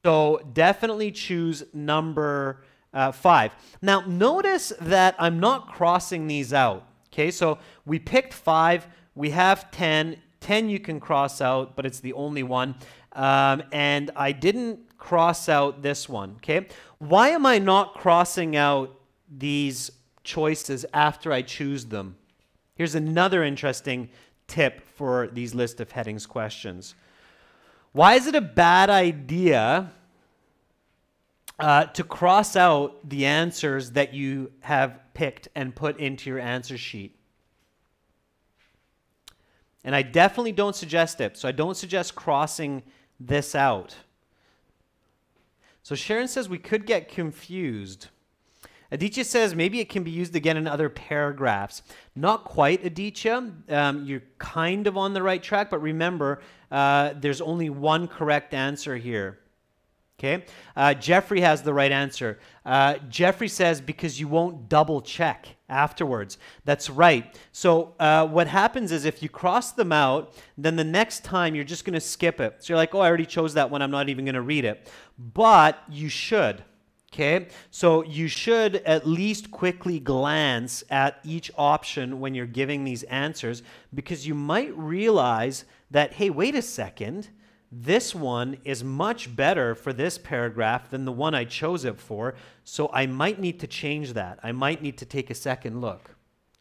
So definitely choose number 5. Now, notice that I'm not crossing these out. Okay, so we picked 5. We have 10. 10 you can cross out, but it's the only one. And I didn't cross out this one, okay? Why am I not crossing out these choices after I choose them? Here's another interesting tip for these list of headings questions. Why is it a bad idea to cross out the answers that you have picked and put into your answer sheet? And I definitely don't suggest it. So I don't suggest crossing this out. So Sharon says we could get confused. Aditya says maybe it can be used again in other paragraphs. Not quite, Aditya. You're kind of on the right track, but remember, there's only one correct answer here. Okay? Jeffrey has the right answer. Jeffrey says because you won't double check afterwards. That's right. So what happens is if you cross them out, then the next time you're just going to skip it. So you're like, oh, I already chose that one. I'm not even going to read it. But you should. Okay, so you should at least quickly glance at each option when you're giving these answers, because you might realize that, hey, wait a second, this one is much better for this paragraph than the one I chose it for, so I might need to change that. I might need to take a second look.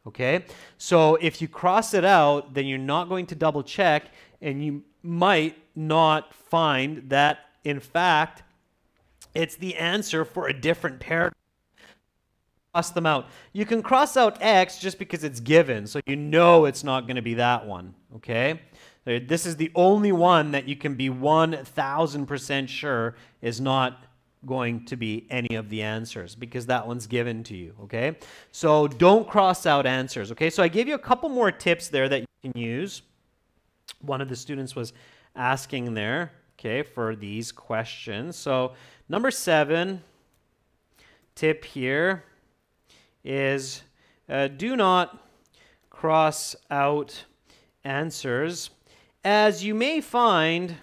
Okay, so if you cross it out, then you're not going to double check, and you might not find that, in fact, it's the answer for a different paragraph. Cross them out. You can cross out X just because it's given, so you know it's not going to be that one, okay? This is the only one that you can be 1,000% sure is not going to be any of the answers, because that one's given to you, okay? So don't cross out answers, okay? So I gave you a couple more tips there that you can use. One of the students was asking there, okay, for these questions. So number 7 tip here is do not cross out answers, as you may find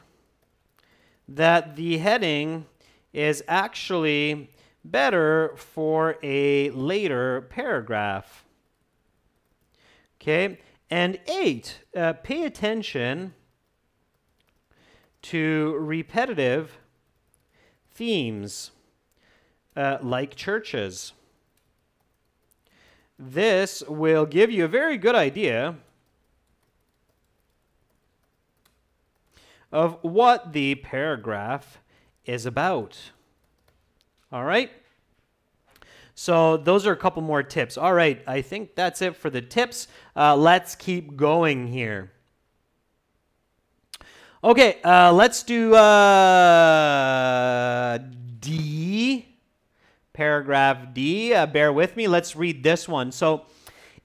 that the heading is actually better for a later paragraph. Okay, and 8, pay attention to repetitive themes like churches. This will give you a very good idea of what the paragraph is about. All right? So those are a couple more tips. All right, I think that's it for the tips. Let's keep going here. Okay, let's do D, paragraph D. Bear with me. Let's read this one. So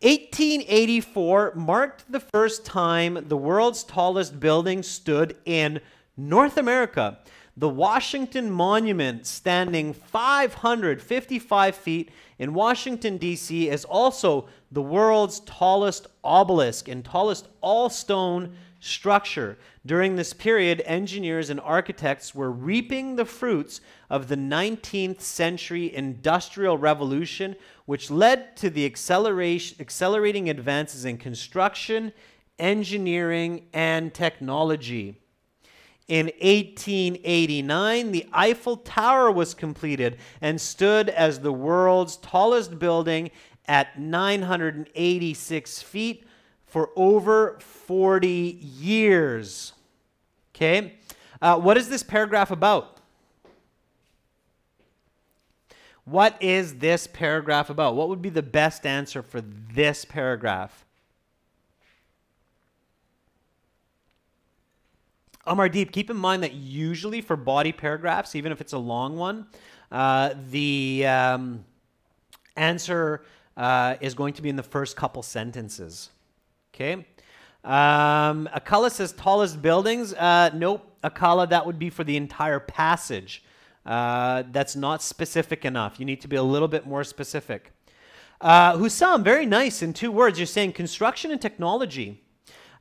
1884 marked the first time the world's tallest building stood in North America. The Washington Monument, standing 555 feet in Washington, D.C., is also the world's tallest obelisk and tallest all-stone structure. During this period, engineers and architects were reaping the fruits of the 19th century Industrial Revolution, which led to the accelerating advances in construction, engineering, and technology. In 1889, the Eiffel Tower was completed and stood as the world's tallest building at 986 feet for over 40 years. Okay, what is this paragraph about? What is this paragraph about? What would be the best answer for this paragraph? Amardeep, keep in mind that usually for body paragraphs, even if it's a long one, the answer is going to be in the first couple sentences. Okay. Akala says tallest buildings. Nope. Akala, that would be for the entire passage. That's not specific enough. You need to be a little bit more specific. Hussam, very nice in 2 words. You're saying construction and technology.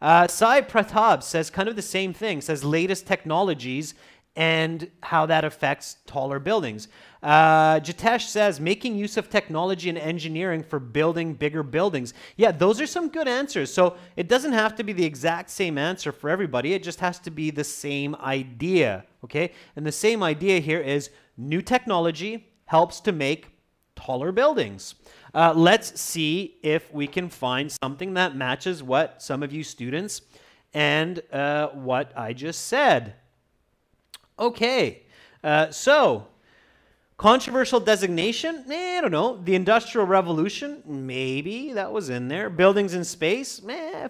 Sai Pratap says kind of the same thing, says latest technologies and how that affects taller buildings. Jitesh says, making use of technology and engineering for building bigger buildings. Yeah, those are some good answers. So it doesn't have to be the exact same answer for everybody. It just has to be the same idea, okay? And the same idea here is new technology helps to make taller buildings. Let's see if we can find something that matches what some of you students and what I just said. Okay, so controversial designation, I don't know. The Industrial Revolution, maybe that was in there. Buildings in space,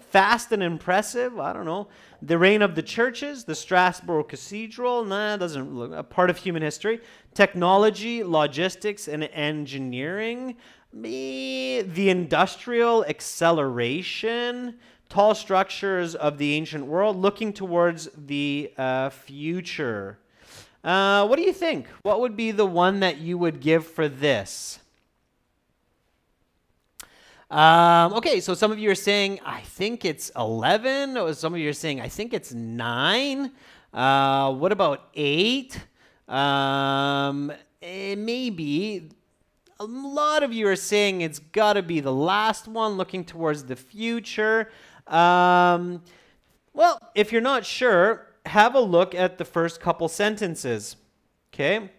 fast and impressive, I don't know. The reign of the churches, the Strasbourg Cathedral, doesn't look a part of human history. Technology, logistics, and engineering, the industrial acceleration, tall structures of the ancient world, looking towards the future. What do you think? What would be the one that you would give for this? Okay, so some of you are saying, I think it's 11. Or some of you are saying, I think it's 9. What about 8? Maybe. A lot of you are saying it's got to be the last one, looking towards the future. Well, if you're not sure, have a look at the first couple sentences, okay?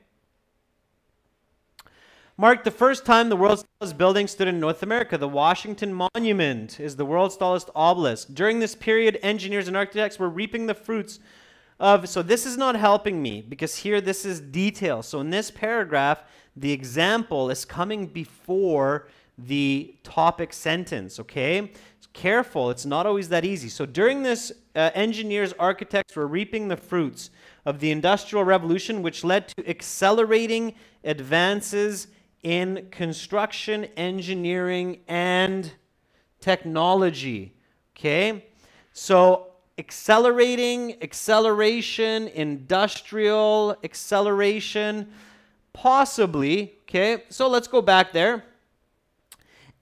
Mark, the first time the world's tallest building stood in North America. The Washington Monument is the world's tallest obelisk. During this period, engineers and architects were reaping the fruits of... So this is not helping me because here this is detail. So in this paragraph, the example is coming before the topic sentence, okay? Careful, it's not always that easy. So during this, engineers, architects were reaping the fruits of the Industrial Revolution, which led to accelerating advances in construction, engineering, and technology. Okay? So acceleration, industrial acceleration, possibly. Okay? So let's go back there.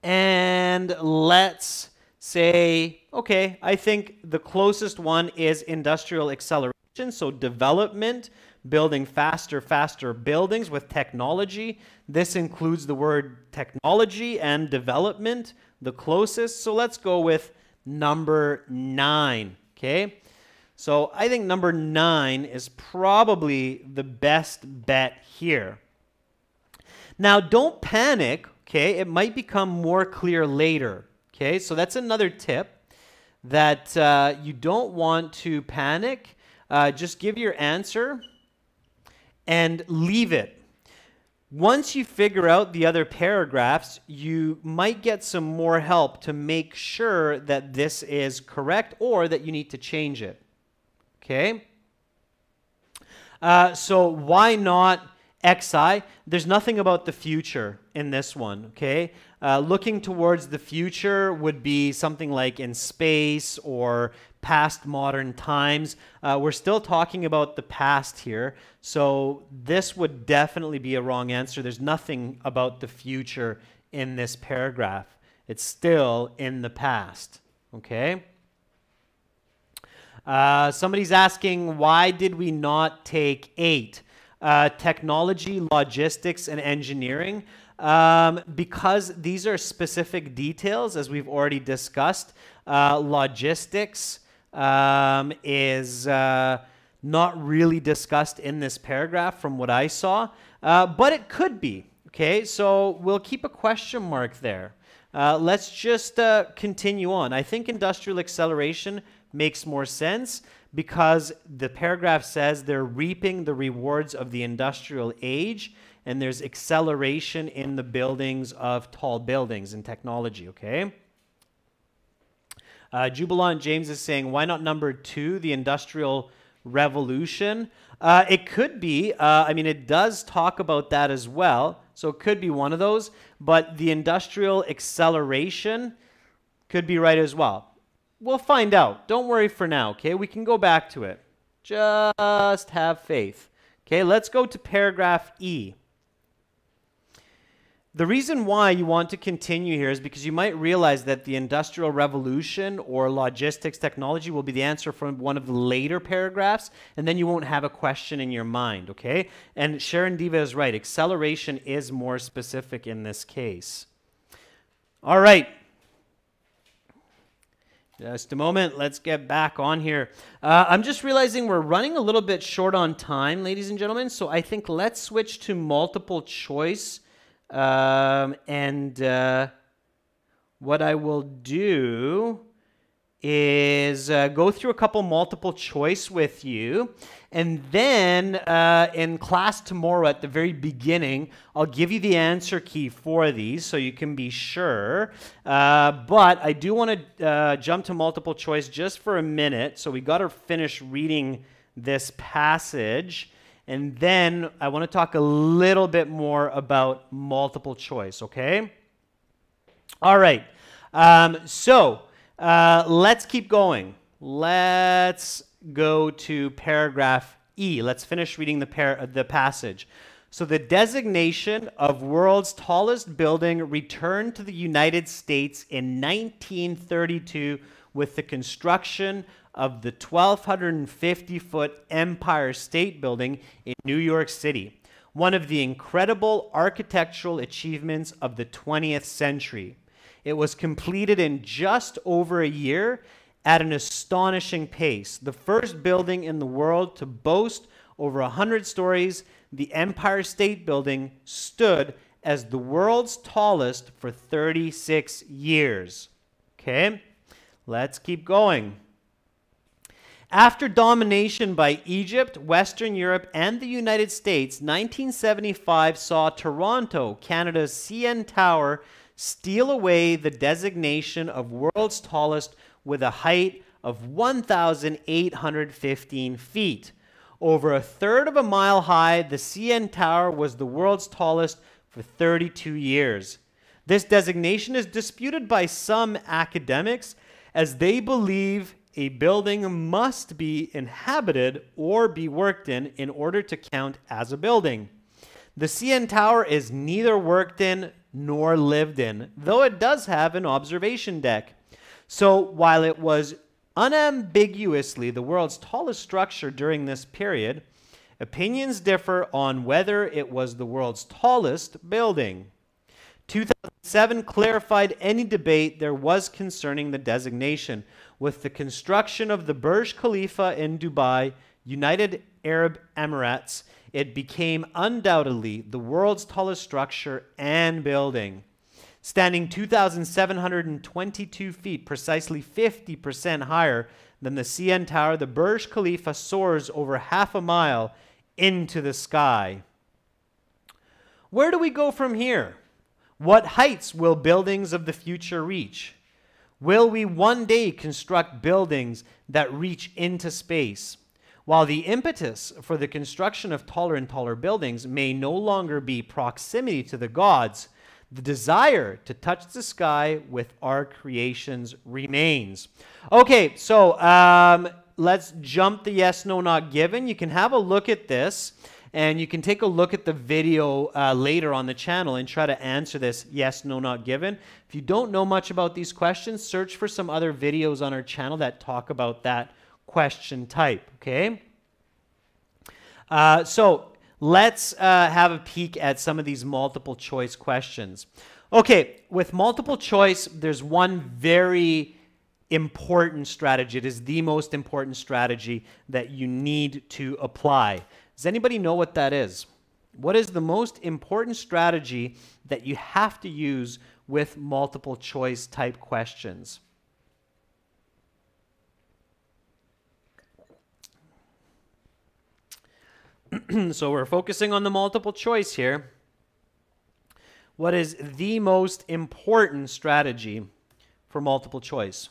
And let's say, okay, I think the closest one is industrial acceleration, so development, building faster buildings with technology. This includes the word technology and development, the closest. So let's go with number 9, okay? So I think number 9 is probably the best bet here. Now, don't panic, okay? It might become more clear later. Okay, so that's another tip, that you don't want to panic. Just give your answer and leave it. Once you figure out the other paragraphs, you might get some more help to make sure that this is correct or that you need to change it. Okay? So why not XI? There's nothing about the future in this one, okay? Looking towards the future would be something like in space or past modern times. We're still talking about the past here, so this would definitely be a wrong answer. There's nothing about the future in this paragraph. It's still in the past, okay? Somebody's asking, why did we not take 8? Technology, logistics, and engineering. Because these are specific details, as we've already discussed. Logistics is not really discussed in this paragraph from what I saw, but it could be. Okay, so we'll keep a question mark there. Let's just continue on. I think industrial acceleration makes more sense because the paragraph says they're reaping the rewards of the industrial age, and there's acceleration in the buildings of tall buildings and technology, okay? Jubilant James is saying, why not number 2, the Industrial Revolution? It could be. I mean, it does talk about that as well, so it could be one of those, but the industrial acceleration could be right as well. We'll find out. Don't worry for now, okay? We can go back to it. Just have faith. Okay, let's go to paragraph E. The reason why you want to continue here is because you might realize that the Industrial Revolution or logistics technology will be the answer from one of the later paragraphs, and then you won't have a question in your mind, okay? And Sharon Diva is right. Acceleration is more specific in this case. All right. Just a moment. Let's get back on here. I'm just realizing we're running a little bit short on time, ladies and gentlemen, so I think let's switch to multiple choice. What I will do is go through a couple multiple choice with you, and then in class tomorrow at the very beginning, I'll give you the answer key for these so you can be sure. But I do want to jump to multiple choice just for a minute, so we got to finish reading this passage. And then I want to talk a little bit more about multiple choice, okay? All right. Let's keep going. Let's go to paragraph E. Let's finish reading the passage. So the designation of world's tallest building returned to the United States in 1932 with the construction of the 1,250-foot Empire State Building in New York City, one of the incredible architectural achievements of the 20th century. It was completed in just over a year at an astonishing pace. The first building in the world to boast over 100 stories, the Empire State Building stood as the world's tallest for 36 years. Okay, let's keep going. After domination by Egypt, Western Europe, and the United States, 1975 saw Toronto, Canada's CN Tower, steal away the designation of world's tallest with a height of 1,815 feet. Over a third of a mile high, the CN Tower was the world's tallest for 32 years. This designation is disputed by some academics as they believe a building must be inhabited or be worked in order to count as a building. The CN Tower is neither worked in nor lived in, though it does have an observation deck. So while it was unambiguously the world's tallest structure during this period, opinions differ on whether it was the world's tallest building. 2007 clarified any debate there was concerning the designation. With the construction of the Burj Khalifa in Dubai, United Arab Emirates, it became undoubtedly the world's tallest structure and building. Standing 2,722 feet, precisely 50% higher than the CN Tower, the Burj Khalifa soars over half a mile into the sky. Where do we go from here? What heights will buildings of the future reach? Will we one day construct buildings that reach into space? While the impetus for the construction of taller and taller buildings may no longer be proximity to the gods, the desire to touch the sky with our creations remains. Okay, so let's jump the yes, no, not given. You can have a look at this, and you can take a look at the video later on the channel and try to answer this yes, no, not given. If you don't know much about these questions, search for some other videos on our channel that talk about that question type, okay? So let's have a peek at some of these multiple choice questions. Okay, with multiple choice, there's one very important strategy. It is the most important strategy that you need to apply. Does anybody know what that is? What is the most important strategy that you have to use with multiple choice type questions? So we're focusing on the multiple choice here. What is the most important strategy for multiple choice?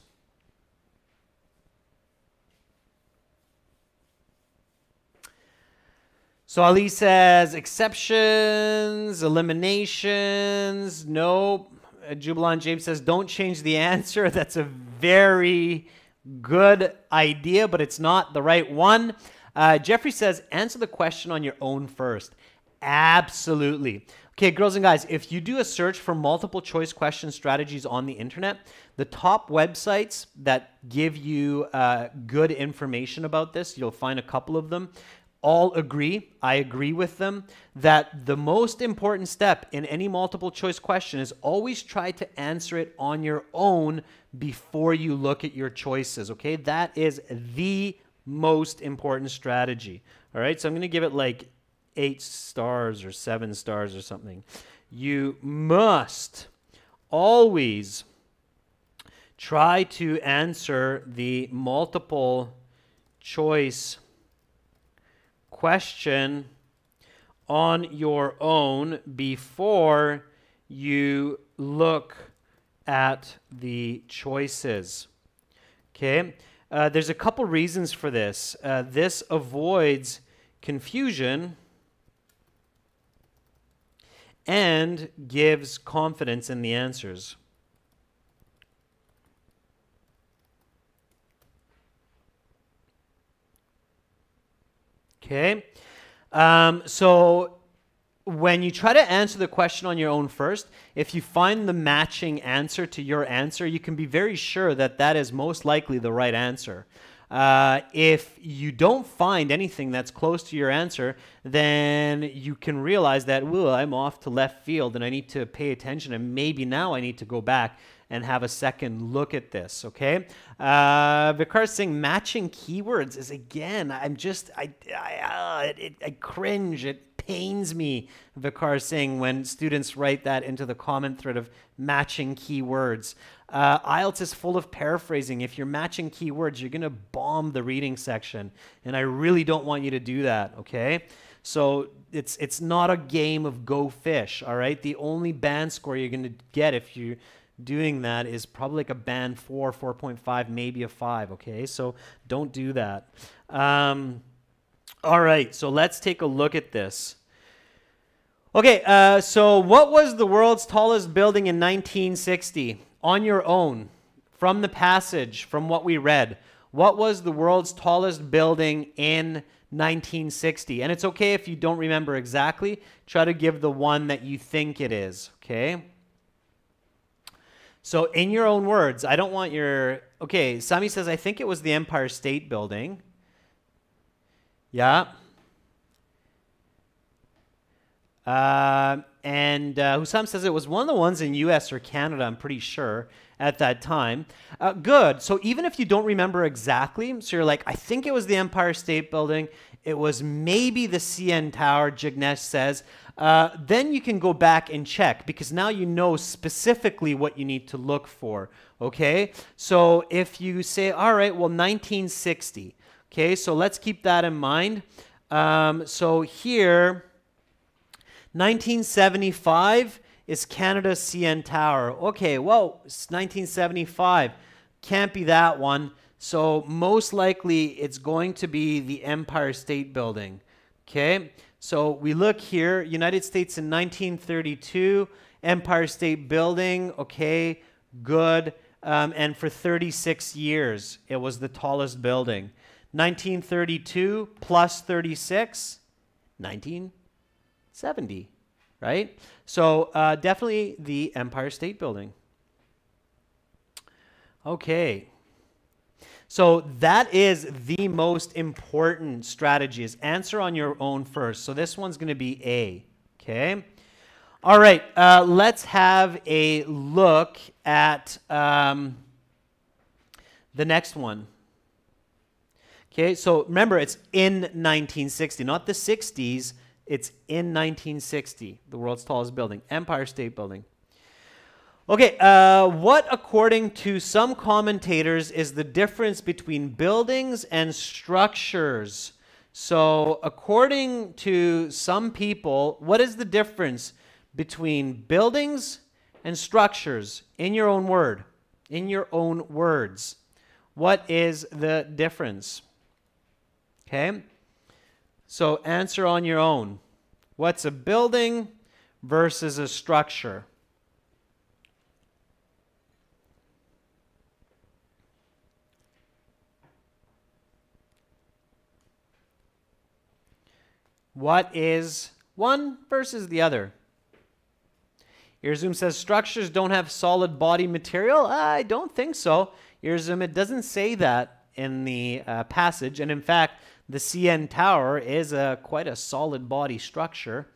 So Ali says exceptions, eliminations, nope. Jubilant James says don't change the answer. That's a very good idea, but it's not the right one. Jeffrey says answer the question on your own first. Absolutely. Okay, girls and guys, if you do a search for multiple choice question strategies on the internet, the top websites that give you good information about this, you'll find a couple of them, all agree, I agree with them, that the most important step in any multiple choice question is always try to answer it on your own before you look at your choices, okay? That is the most important strategy, all right? So I'm going to give it like 8 stars or 7 stars or something. You must always try to answer the multiple choice question on your own before you look at the choices. Okay, there's a couple reasons for this. This avoids confusion and gives confidence in the answers. Okay, so when you try to answer the question on your own first, if you find the matching answer to your answer, you can be very sure that that is most likely the right answer. If you don't find anything that's close to your answer, then you can realize that, well, I'm off to left field and I need to pay attention, and maybe now I need to go back and have a second look at this, okay? Vikar's saying matching keywords is, again, I cringe, it pains me, Vikar's saying, when students write that into the comment thread of matching keywords. IELTS is full of paraphrasing. If you're matching keywords, you're going to bomb the reading section, and I really don't want you to do that, okay? So it's not a game of go fish, all right? The only band score you're going to get if you're doing that is probably like a band 4, 4.5, maybe a 5, okay? So don't do that. All right, so let's take a look at this. Okay, so what was the world's tallest building in 1960? On your own, from the passage, from what we read, what was the world's tallest building in 1960? And it's okay if you don't remember exactly. Try to give the one that you think it is, okay? So in your own words, I don't want your... Okay, Sami says, I think it was the Empire State Building. Yeah. Hussam says it was one of the ones in US or Canada, I'm pretty sure, at that time. Good. So even if you don't remember exactly, so you're like, I think it was the Empire State Building, it was maybe the CN Tower, Jignesh says, then you can go back and check, because now you know specifically what you need to look for, okay? So if you say, all right, well, 1960, okay, so let's keep that in mind. So here... 1975 is Canada's CN Tower. Okay, well, it's 1975. Can't be that one. So most likely it's going to be the Empire State Building. Okay, so we look here, United States in 1932, Empire State Building, okay, good. And for 36 years, it was the tallest building. 1932 plus 36, 1970, right? So definitely the Empire State Building. Okay. So that is the most important strategy, is answer on your own first. So this one's going to be A, okay? All right, let's have a look at the next one. Okay, so remember, it's in 1960, not the 60s. It's in 1960, the world's tallest building, Empire State Building. Okay, what, according to some commentators, is the difference between buildings and structures? So, according to some people, what is the difference between buildings and structures? In your own word, in your own words, what is the difference? Okay, so answer on your own. What's a building versus a structure? What is one versus the other? Earzoom says structures don't have solid body material. I don't think so. Earzoom, it doesn't say that in the passage. And in fact, the CN Tower is quite a solid body structure.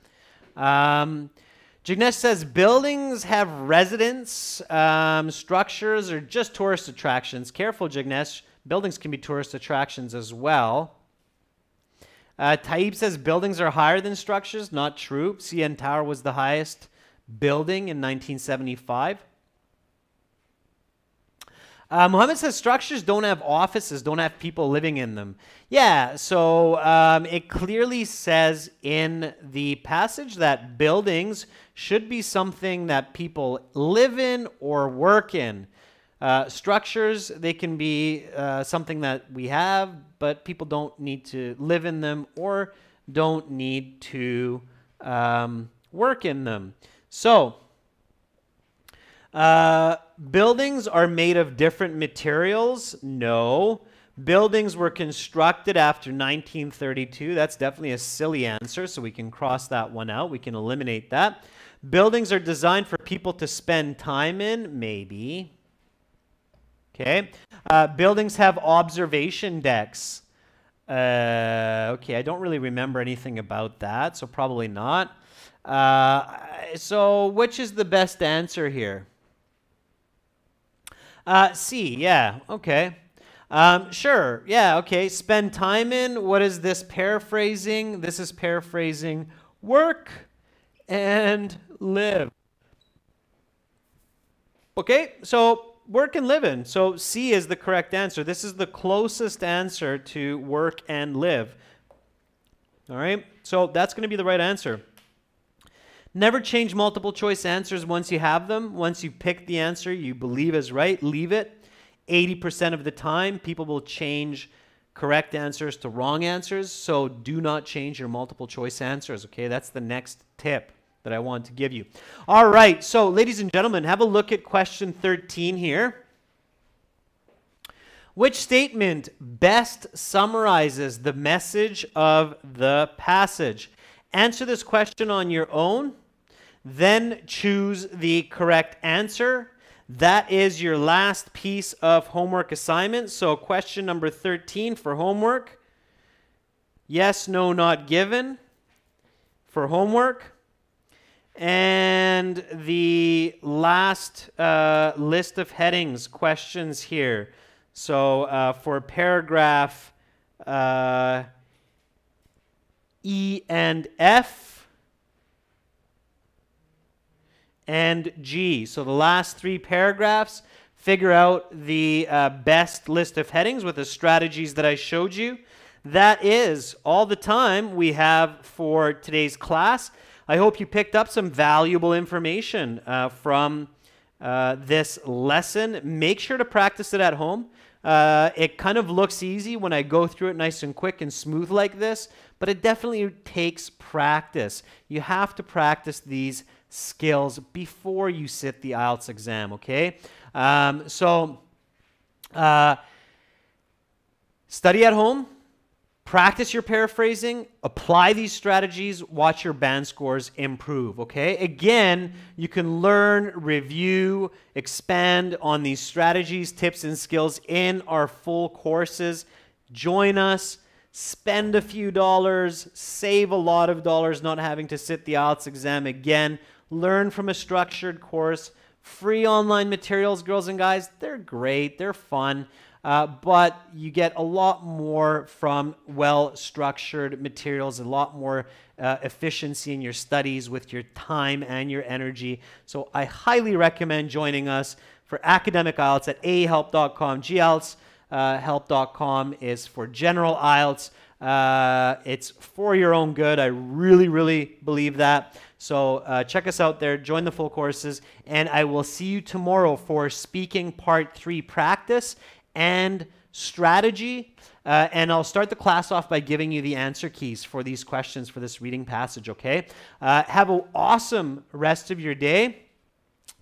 Jignesh says buildings have residents. Structures are just tourist attractions. Careful, Jignesh. Buildings can be tourist attractions as well. Taib says buildings are higher than structures. Not true. CN Tower was the highest building in 1975. Mohammed says structures don't have offices, don't have people living in them. Yeah, so it clearly says in the passage that buildings should be something that people live in or work in. Structures, they can be something that we have, but people don't need to live in them or don't need to work in them. So, buildings are made of different materials? No. Buildings were constructed after 1932. That's definitely a silly answer, so we can cross that one out. We can eliminate that. Buildings are designed for people to spend time in? Maybe. Okay. Buildings have observation decks. Okay, I don't really remember anything about that, so probably not. So which is the best answer here? C, yeah, okay. Sure, yeah, okay. Spend time in, what is this paraphrasing? This is paraphrasing work and live. Okay, so work and live in. So C is the correct answer. This is the closest answer to work and live. All right, so that's going to be the right answer. Never change multiple choice answers once you have them. Once you pick the answer you believe is right, leave it. 80% of the time, people will change correct answers to wrong answers, so do not change your multiple choice answers, okay? That's the next tip that I want to give you. All right, so ladies and gentlemen, have a look at question 13 here. Which statement best summarizes the message of the passage? Answer this question on your own, then choose the correct answer. That is your last piece of homework assignment. So question number 13 for homework. Yes, no, not given for homework. And the last list of headings, questions here. So for paragraph E and F and G. So the last three paragraphs, figure out the best list of headings with the strategies that I showed you. That is all the time we have for today's class. I hope you picked up some valuable information from this lesson. Make sure to practice it at home. It kind of looks easy when I go through it nice and quick and smooth like this, but it definitely takes practice. You have to practice these skills before you sit the IELTS exam, okay? Study at home, practice your paraphrasing, apply these strategies, watch your band scores improve, okay? Again, you can learn, review, expand on these strategies, tips, and skills in our full courses. Join us, spend a few dollars, save a lot of dollars not having to sit the IELTS exam again. Learn from a structured course. Free online materials, girls and guys, they're great, they're fun. But you get a lot more from well-structured materials, a lot more efficiency in your studies with your time and your energy. So I highly recommend joining us for academic IELTS at ahelp.com. GIELTS help.com is for general IELTS. It's for your own good. I really, really believe that. So check us out there, join the full courses, and I will see you tomorrow for speaking part 3 practice and strategy. And I'll start the class off by giving you the answer keys for these questions for this reading passage, okay? Have an awesome rest of your day.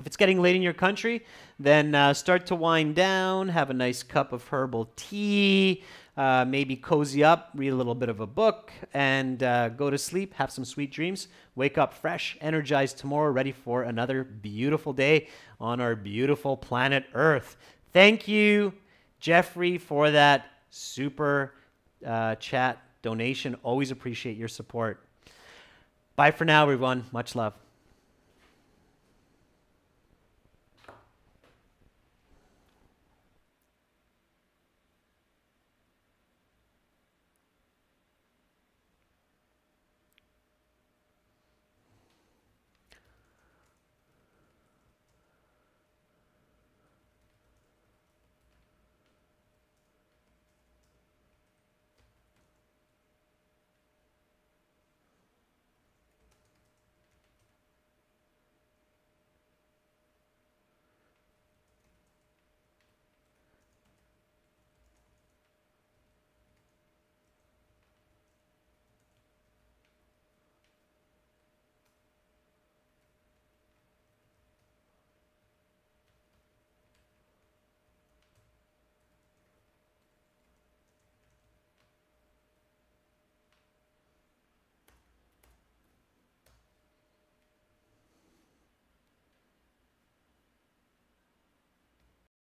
If it's getting late in your country, then start to wind down, have a nice cup of herbal tea, maybe cozy up, read a little bit of a book, and go to sleep, have some sweet dreams, wake up fresh, energized tomorrow, ready for another beautiful day on our beautiful planet Earth. Thank you, Jeffrey, for that super chat donation. Always appreciate your support. Bye for now, everyone. Much love.